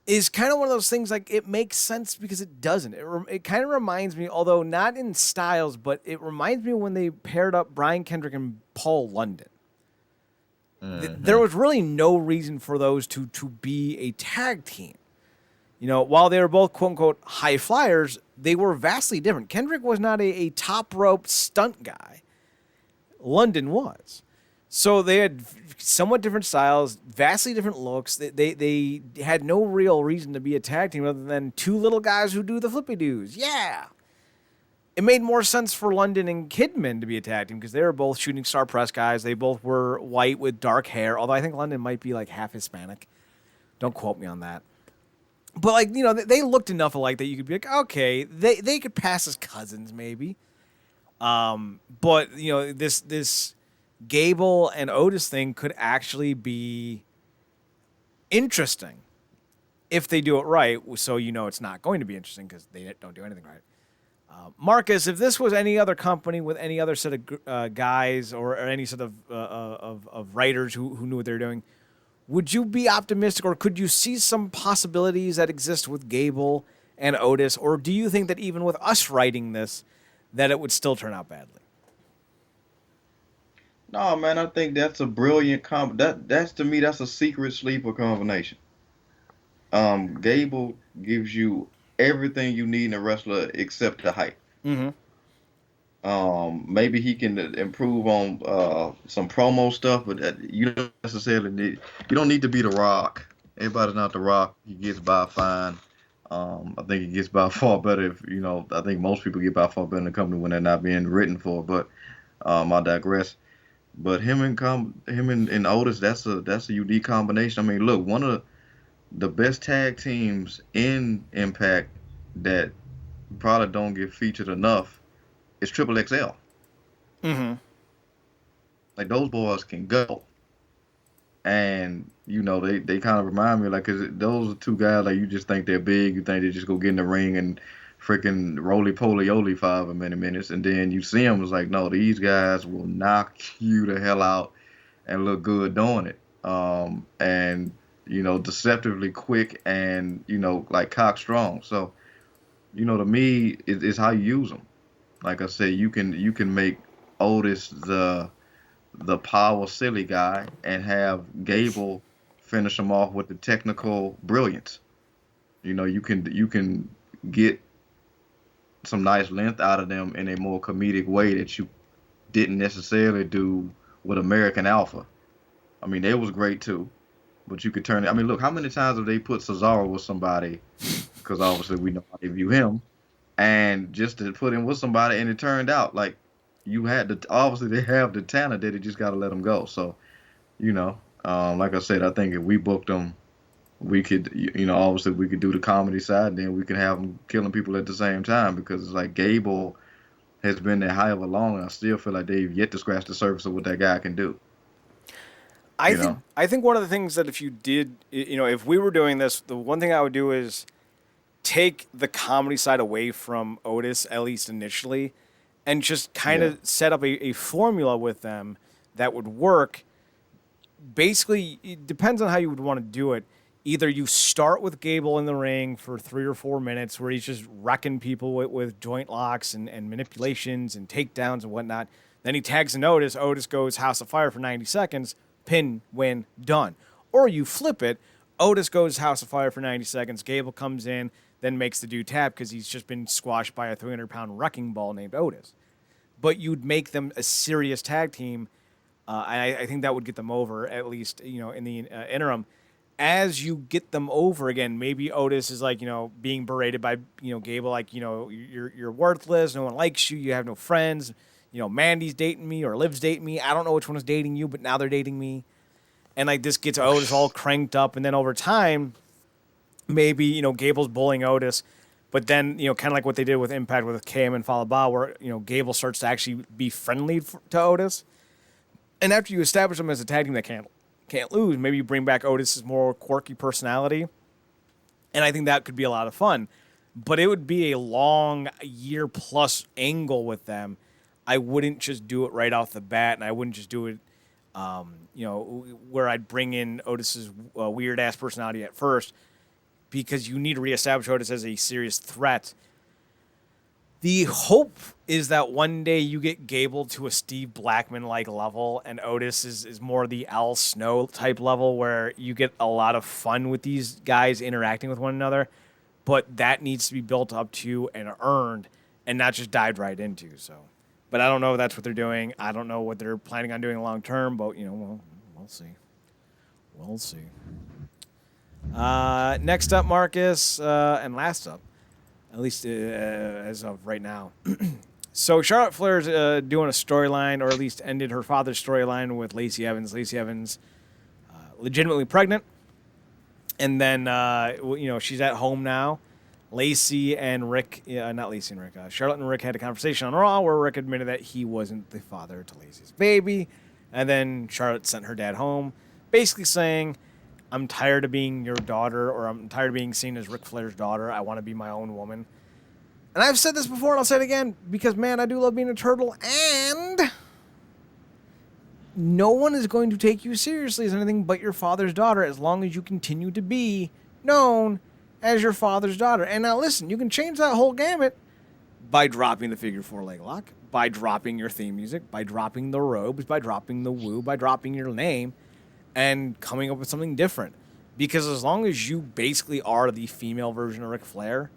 is kind of one of those things like it makes sense because it doesn't. It kind of reminds me, although not in styles, but it reminds me when they paired up Brian Kendrick and Paul London. There was really no reason for those two to be a tag team. You know, while they were both quote unquote high flyers, they were vastly different. Kendrick was not a top rope stunt guy. London was. So they had somewhat different styles, vastly different looks. They had no real reason to be a tag team other than 2 little guys who do the flippy doos. Yeah. It made more sense for London and Kidman to be a tag team because they were both shooting star press guys. They both were white with dark hair, although I think London might be like half Hispanic. Don't quote me on that. But, like, you know, they looked enough alike that you could be like, okay, they could pass as cousins maybe. But, you know, this Gable and Otis thing could actually be interesting if they do it right. So, you know, it's not going to be interesting because they don't do anything right. Marcus, if this was any other company with any other set of guys or any sort of writers who knew what they were doing, would you be optimistic or could you see some possibilities that exist with Gable and Otis? Or do you think that even with us writing this, that it would still turn out badly? No, man, I think that's a brilliant that's to me that's a secret sleeper combination. Gable gives you everything you need in a wrestler except the height. Mm-hmm. Maybe he can improve on some promo stuff, but you don't necessarily need. You don't need to be the Rock. Everybody's not the Rock. He gets by fine. I think he gets by far better if you know. I think most people get by far better in the company when they're not being written for. But I digress. But him and Otis, that's a unique combination. I mean, look, one of the best tag teams in Impact that probably don't get featured enough is Triple XL. Mm-hmm. like those boys can go. And they kind of remind me like, cause those are two guys like you just think they're big, you think they just go get in the ring and freaking roly poly oly 5 minutes, and then you see them, it's like no, these guys will knock you the hell out and look good doing it. And deceptively quick and like cock strong. So to me, it's how you use them. Like I said, you can make Otis the power silly guy and have Gable finish him off with the technical brilliance. You can get some nice length out of them in a more comedic way that you didn't necessarily do with American Alpha. I mean, they was great too, but you could turn it. I mean, look, how many times have they put Cesaro with somebody? Because obviously we know how they view him, and just to put him with somebody, and it turned out like you had to. Obviously, they have the talent that you just got to let them go. So like I said, I think if we booked them, we could, obviously we could do the comedy side, and then we can have them killing people at the same time because it's like Gable has been there however long, and I still feel like they've yet to scratch the surface of what that guy can do. I You think know, I think one of the things that if you did, if we were doing this, the one thing I would do is take the comedy side away from Otis, at least initially, and just kind yeah, of set up a formula with them that would work. Basically, it depends on how you would want to do it. Either you start with Gable in the ring for 3 or 4 minutes where he's just wrecking people with joint locks and manipulations and takedowns and whatnot. Then he tags in Otis. Otis goes House of Fire for 90 seconds. Pin, win, done. Or you flip it. Otis goes House of Fire for 90 seconds. Gable comes in, then makes the dude tap because he's just been squashed by a 300-pound wrecking ball named Otis. But you'd make them a serious tag team. I think that would get them over, at least, in the interim. As you get them over again, maybe Otis is like, being berated by, Gable, like, you're worthless. No one likes you. You have no friends. Mandy's dating me or Liv's dating me. I don't know which one is dating you, but now they're dating me. And like this gets Otis all cranked up. And then over time, maybe, Gable's bullying Otis. But then, kind of like what they did with Impact with KM and Falaba, where, Gable starts to actually be friendly to Otis. And after you establish them as a tag team that can't lose, maybe you bring back Otis's more quirky personality. And I think that could be a lot of fun. But it would be a long year plus angle with them. I wouldn't just do it right off the bat, and I wouldn't just do it, where I'd bring in Otis's weird ass personality at first, because you need to reestablish Otis as a serious threat. The hope is that one day you get Gable to a Steve Blackman-like level, and Otis is more the Al Snow type level, where you get a lot of fun with these guys interacting with one another. But that needs to be built up to and earned, and not just dived right into. So, but I don't know if that's what they're doing. I don't know what they're planning on doing long term. But we'll see. We'll see. Next up, Marcus, and last up, at least as of right now. So Charlotte Flair's doing a storyline, or at least ended her father's storyline with Lacey Evans. Lacey Evans, legitimately pregnant. And then, she's at home now. Lacey and Rick, not Lacey and Rick, Charlotte and Rick had a conversation on Raw where Rick admitted that he wasn't the father to Lacey's baby. And then Charlotte sent her dad home, basically saying, I'm tired of being your daughter, or I'm tired of being seen as Ric Flair's daughter. I want to be my own woman. And I've said this before, and I'll say it again, because, man, I do love being a turtle, and no one is going to take you seriously as anything but your father's daughter as long as you continue to be known as your father's daughter. And now listen, you can change that whole gamut by dropping the figure four leg lock, by dropping your theme music, by dropping the robes, by dropping the woo, by dropping your name, and coming up with something different. Because as long as you basically are the female version of Ric Flair,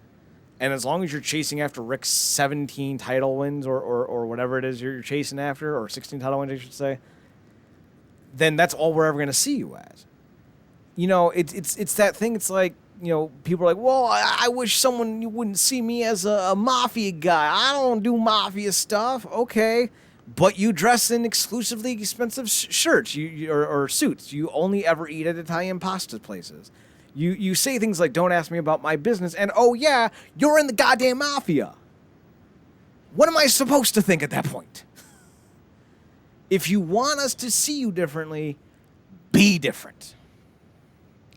and as long as you're chasing after Rick's 17 title wins or whatever it is you're chasing after, or 16 title wins, I should say, then that's all we're ever going to see you as. It's that thing. It's like, people are like, well, I wish you wouldn't see me as a mafia guy. I don't do mafia stuff. Okay. But you dress in exclusively expensive shirts or suits. You only ever eat at Italian pasta places. You say things like, don't ask me about my business. And, oh, yeah, you're in the goddamn mafia. What am I supposed to think at that point? if you want us to see you differently, be different.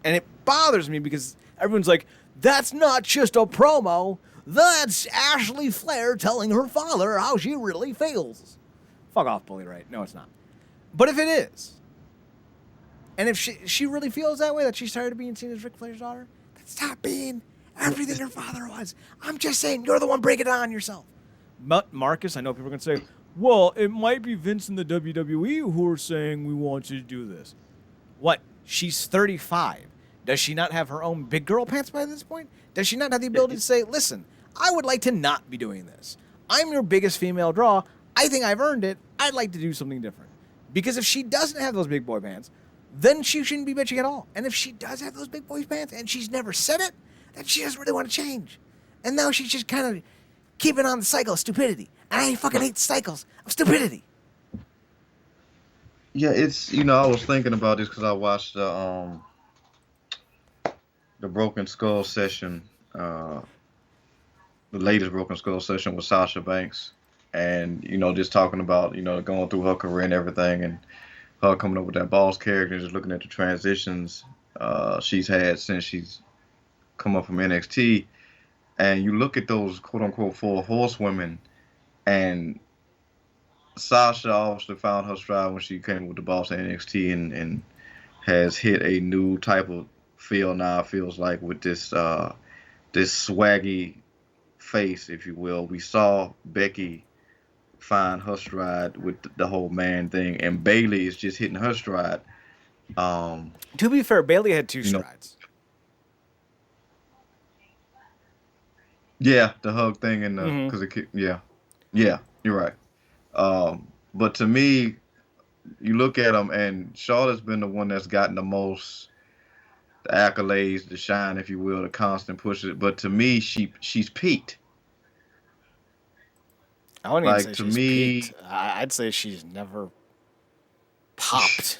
And it bothers me because everyone's like, that's not just a promo. That's Ashley Flair telling her father how she really feels. Fuck off, Bully Ray. No, it's not. But if it is, and if she really feels that way, that she's tired of being seen as Ric Flair's daughter, then stop being everything her father was. I'm just saying, you're the one breaking it on yourself. But Marcus, I know people are going to say, well, it might be Vince and the WWE who are saying we want you to do this. What? She's 35. Does she not have her own big girl pants by this point? Does she not have the ability to say, listen, I would like to not be doing this. I'm your biggest female draw. I think I've earned it. I'd like to do something different. Because if she doesn't have those big boy pants, then she shouldn't be bitching at all. And if she does have those big boy pants and she's never said it, then she doesn't really want to change. And now she's just kind of keeping on the cycle of stupidity. And I fucking hate cycles of stupidity. Yeah, it's I was thinking about this because I watched the Broken Skull session, the latest Broken Skull session with Sasha Banks, and just talking about going through her career and everything, and her coming up with that boss character, and just looking at the transitions she's had since she's come up from NXT, and you look at those quote unquote four horsewomen, and Sasha obviously found her stride when she came with the boss at NXT, and has hit a new type of feel now. It feels like with this swaggy face, if you will. We saw Becky find her stride with the whole man thing, and Bayley is just hitting her stride. To be fair, Bayley had two strides. Yeah, the hug thing and because yeah, you're right. But to me, you look at them, and Charlotte's been the one that's gotten the most the accolades, the shine, if you will, the constant push. But to me, she's peaked. I wouldn't even say she's peaked. I'd say she's never popped.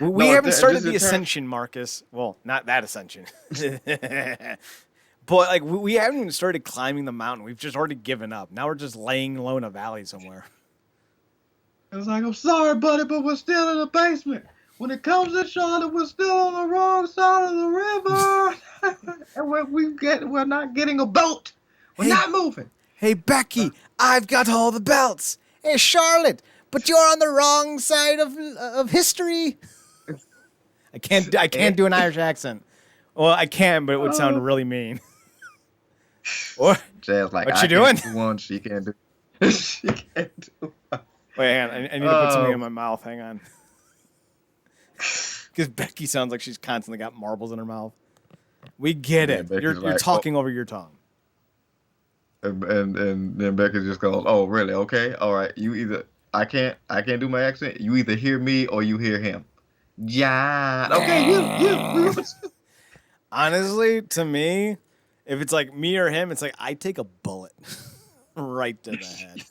We haven't started the ascension, Marcus. Well, not that ascension. But like we haven't even started climbing the mountain. We've just already given up. Now we're just laying low in a valley somewhere. It's like, I'm sorry, buddy, but we're still in the basement. When it comes to Charlotte, we're still on the wrong side of the river. And we're not getting a boat. We're not moving. Hey, Becky, I've got all the belts. Hey, Charlotte, but you're on the wrong side of history. I can't do an Irish accent. Well, I can, but it would sound really mean. Or Jazz, like, what you doing? One she can't do. She can't do. Wait, hang on. I need to put something in my mouth. Hang on. Because Becky sounds like she's constantly got marbles in her mouth. We get it. You're talking over your tongue. And then Becky just goes, "Oh, really? Okay, all right. You either I can't do my accent. You either hear me or you hear him. Yeah. Okay. You. Honestly, to me, if it's like me or him, it's like I take a bullet right to the head.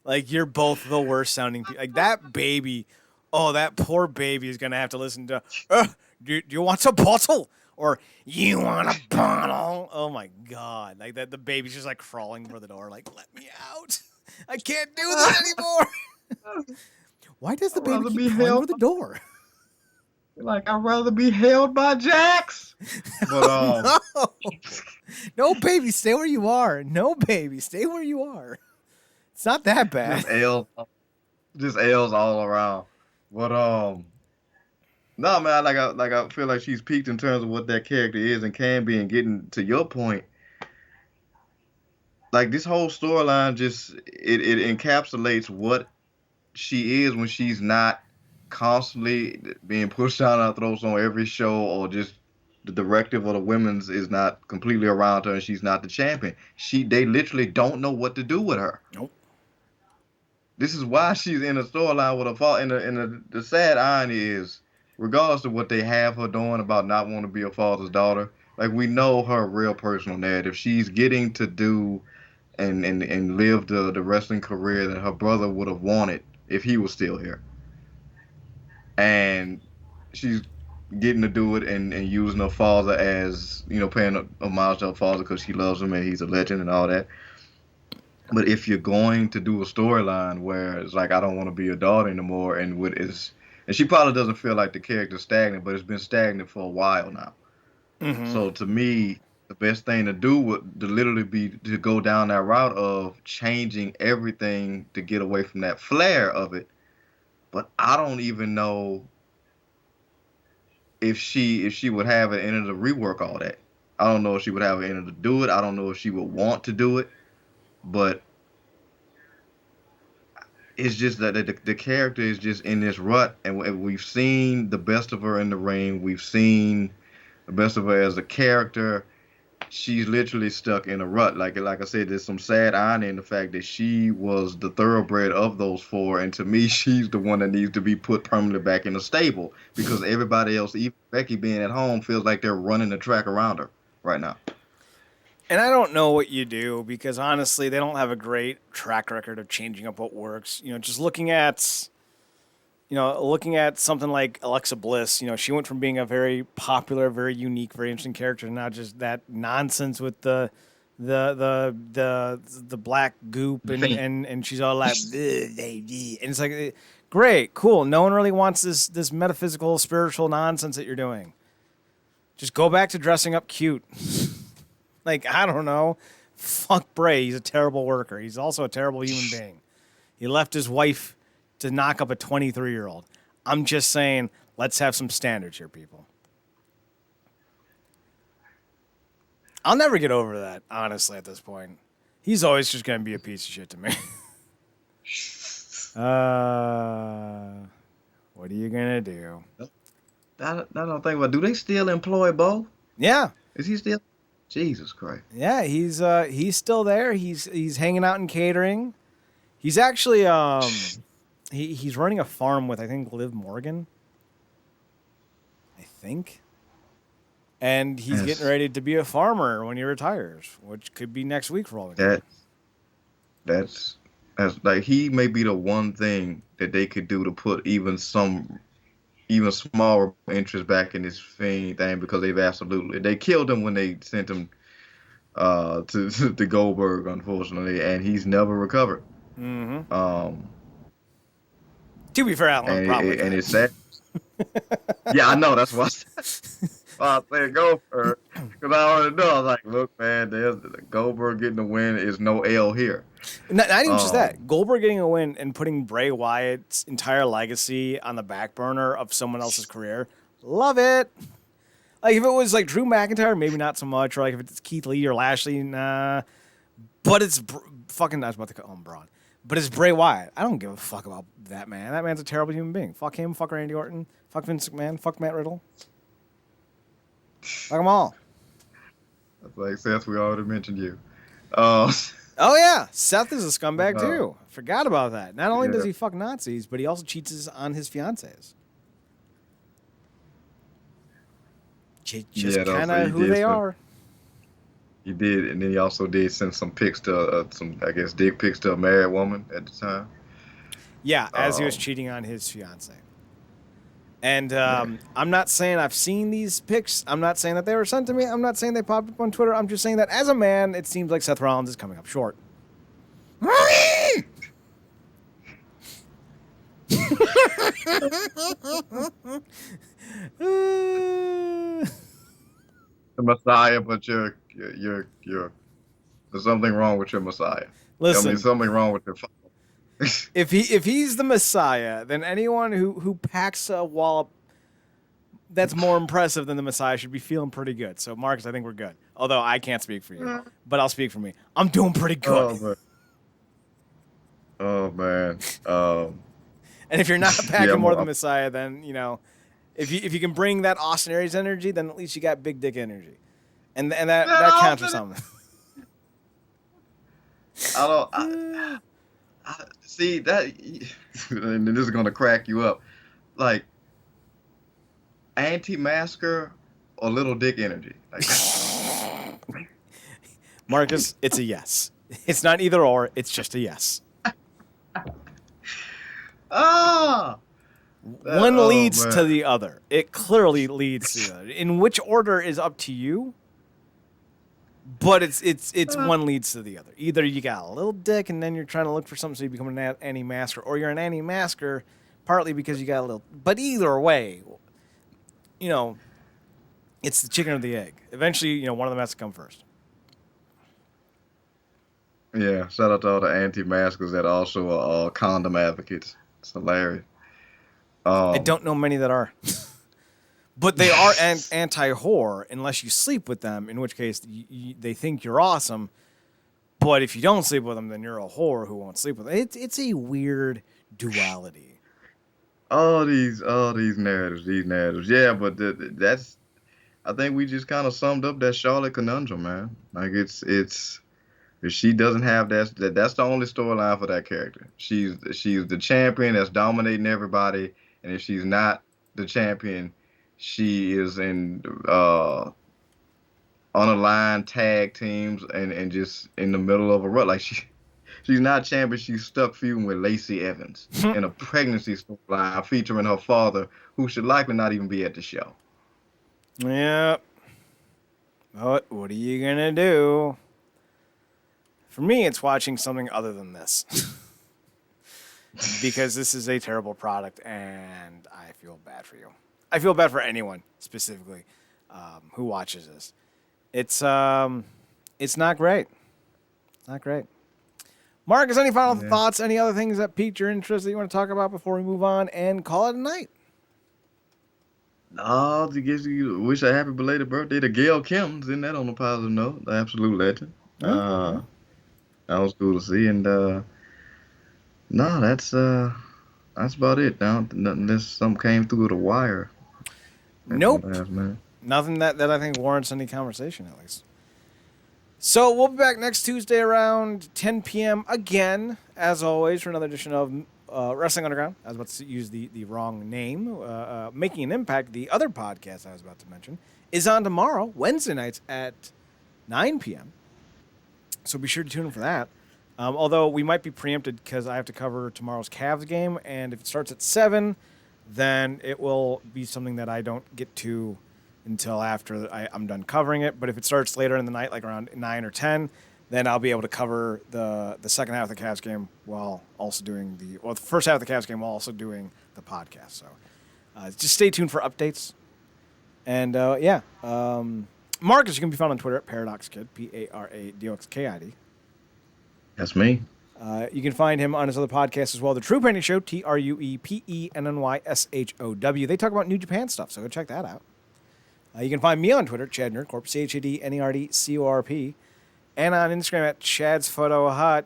Like, you're both the worst sounding people. Like, that baby, that poor baby is going to have to listen to, do you want a bottle? Or, you want a bottle? Oh, my God. Like, the baby's just, like, crawling for the door. Like, let me out. I can't do this anymore. Why does the baby keep crawling for the door? Like, I'd rather be held by Jax. But, No, baby, stay where you are. No, baby, stay where you are. It's not that bad. Just L's all around. But no, man, I feel like she's peaked in terms of what that character is and can be. And getting to your point, like, this whole storyline just it encapsulates what she is when she's not constantly being pushed down our throats on every show, or just the directive of the women's is not completely around her and she's not the champion. They literally don't know what to do with her. Nope. This is why she's in a storyline with a father. And the sad irony is, regardless of what they have her doing about not wanting to be a father's daughter, like, we know her real personal narrative. She's getting to do and live the wrestling career that her brother would have wanted if he was still here. And she's getting to do it and using her father as, paying homage to her father because she loves him and he's a legend and all that. But if you're going to do a storyline where it's like I don't want to be your daughter anymore, and what is, and she probably doesn't feel like the character's stagnant, but it's been stagnant for a while now. Mm-hmm. So to me, the best thing to do would to literally be to go down that route of changing everything to get away from that flair of it. But I don't even know if she would have it in her to rework all that. I don't know if she would have it in her to do it. I don't know if she would want to do it. But it's just that the character is just in this rut, and we've seen the best of her in the ring. We've seen the best of her as a character. She's literally stuck in a rut. Like I said, there's some sad irony in the fact that she was the thoroughbred of those four, and to me, she's the one that needs to be put permanently back in the stable because everybody else, even Becky being at home, feels like they're running the track around her right now. And I don't know what you do because honestly, they don't have a great track record of changing up what works. Just looking at something like Alexa Bliss, she went from being a very popular, very unique, very interesting character to now just that nonsense with the black goop The and Fiend. and and she's all like, "Bleh, bleh, bleh." And it's like, great, cool. No one really wants this metaphysical, spiritual nonsense that you're doing. Just go back to dressing up cute. Like, I don't know. Fuck Bray. He's a terrible worker. He's also a terrible human being. He left his wife to knock up a 23-year-old. I'm just saying, let's have some standards here, people. I'll never get over that, honestly, at this point. He's always just going to be a piece of shit to me. What are you going to do? I don't think about. Do they still employ Bo? Yeah. Is he still? Jesus Christ. Yeah, he's still there. He's hanging out in catering. He's actually he's running a farm with I think Liv Morgan. I think. And he's getting Yes. ready to be a farmer when he retires, which could be next week for all we know. That that's like he may be the one thing that they could do to put even smaller interest back in this Fiend thing because they killed him when they sent him to Goldberg, unfortunately, and he's never recovered. Mm-hmm. Um To be fair, I don't have a problem with and that. it's sad. Yeah, I know. That's why I said Goldberg because I already know. I was like, look, man, there's Goldberg getting the win is no L here. Not even just Um, that. Goldberg getting a win and putting Bray Wyatt's entire legacy on the back burner of someone else's career. Love it. Like if it was like Drew McIntyre, maybe not so much. Or like if it's Keith Lee or Lashley, nah. But it's fucking. I was about to call him Braun. But it's Bray Wyatt. I don't give a fuck about that man. That man's a terrible human being. Fuck him. Fuck Randy Orton. Fuck Vince McMahon. Fuck Matt Riddle. Fuck them all. like Seth, we already mentioned you. Uh, Oh yeah, Seth is a scumbag uh, too. Forgot about that. Not only does yeah, he fuck Nazis, but he also cheats on his fiancées. Just yeah. kind Also, of who they are. he did, and then he also did send some pics to some, I guess, dick pics to a married woman at the time. Yeah, as he was Um, cheating on his fiancée. And yeah, I'm not saying I've seen these pics. I'm not saying that they were sent to me. I'm not saying they popped up on Twitter. I'm just saying that as a man, it seems like Seth Rollins is coming up short. the Messiah, but you're there's something wrong with your Messiah. I mean, Listen, something wrong with your. if he's the Messiah, then anyone who packs a wallop that's more impressive than the Messiah should be feeling pretty good. So, Marcus, I think we're good. Although I can't speak for you, but I'll speak for me. I'm doing pretty good. Oh man. Oh man. And if you're not Yeah, packing more than the Messiah, then if you can bring that Austin Aries energy, then at least you got big dick energy, and that counts for something. I don't. See that, and this is gonna crack you up. Like anti-masker or little dick energy. Like, Marcus, it's a yes. It's not either or. It's just a yes. ah, One oh leads to man. the other. It clearly leads to the other. In which order is up to you. But it's one leads to the other. Either you got a little dick and then you're trying to look for something so you become an anti-masker, or you're an anti-masker partly because you got a little. But either way, you know, it's the chicken or the egg. Eventually, you know, one of them has to come first. Yeah, shout out to all the anti-maskers that also are condom advocates. It's hilarious. I Um, don't know many that are. But they are anti-whore unless you sleep with them, in which case they think you're awesome. But if you don't sleep with them, then you're a whore who won't sleep with them. It's a weird duality. these narratives. Yeah, but that's. I think we just kind of summed up that Charlotte conundrum, man. Like it's if she doesn't have that's the only storyline for that character. She's the champion that's dominating everybody, and if she's not the champion, she is in unaligned tag teams and just in the middle of a rut. Like she's not champion. She's stuck feuding with Lacey Evans in a pregnancy storyline featuring her father, who should likely not even be at the show. Yeah. What are you gonna do? For me, it's watching something other than this. Because this is a terrible product, and I feel bad for you. I feel bad for anyone specifically who watches this. It's not great. It's not great. Marcus, any final thoughts? Any other things that piqued your interest that you want to talk about before we move on and call it a night? No, to guess you wish a happy belated birthday to Gail Kim. Isn't that on a positive note? The absolute legend. Yeah. That was cool to see. And no, that's about it. Now, unless something came through the wire. Nope. Nothing that I think warrants any conversation, at least. So we'll be back next Tuesday around 10 p.m. again, as always, for another edition of Wrestling Underground. I was about to use the wrong name. Making an Impact, the other podcast I was about to mention, is on tomorrow, Wednesday nights at 9 p.m. So be sure to tune in for that. Although we might be preempted because I have to cover tomorrow's Cavs game, and if it starts at 7, then it will be something that I don't get to until after I'm done covering it. But if it starts later in the night, like around 9 or 10, then I'll be able to cover the second half of the Cavs game while also doing the first half of the Cavs game while also doing the podcast. So just stay tuned for updates. And Marcus, you can be found on Twitter at ParadoxKid, ParadoxKid. That's me. You can find him on his other podcast as well, The True Penny Show, TruePennyShow. They talk about New Japan stuff, so go check that out. You can find me on Twitter, Chad Nerdcorp, ChadNerdcorp, and on Instagram at Chad's Photo Hut.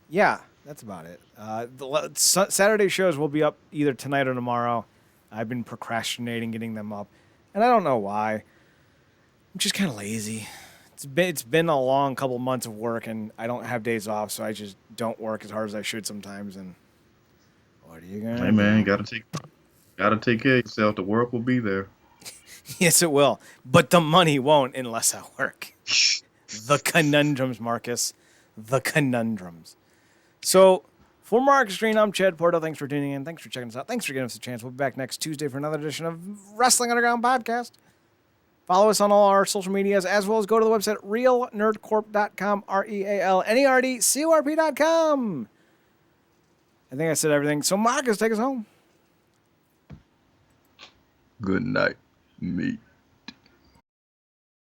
Yeah, that's about it. The Saturday shows will be up either tonight or tomorrow. I've been procrastinating getting them up, and I don't know why. I'm just kind of lazy. It's been a long couple months of work, and I don't have days off, so I just don't work as hard as I should sometimes. And what are you gonna? Hey man, you gotta take care of yourself. The work will be there. Yes, it will, but the money won't unless I work. The conundrums, Marcus. The conundrums. So, for Marcus Green, I'm Chad Porto. Thanks for tuning in. Thanks for checking us out. Thanks for giving us a chance. We'll be back next Tuesday for another edition of Wrestling Underground Podcast. Follow us on all our social medias, as well as go to the website realnerdcorp.com, RealNerdCorp.com. I think I said everything. So, Marcus, take us home. Good night, me.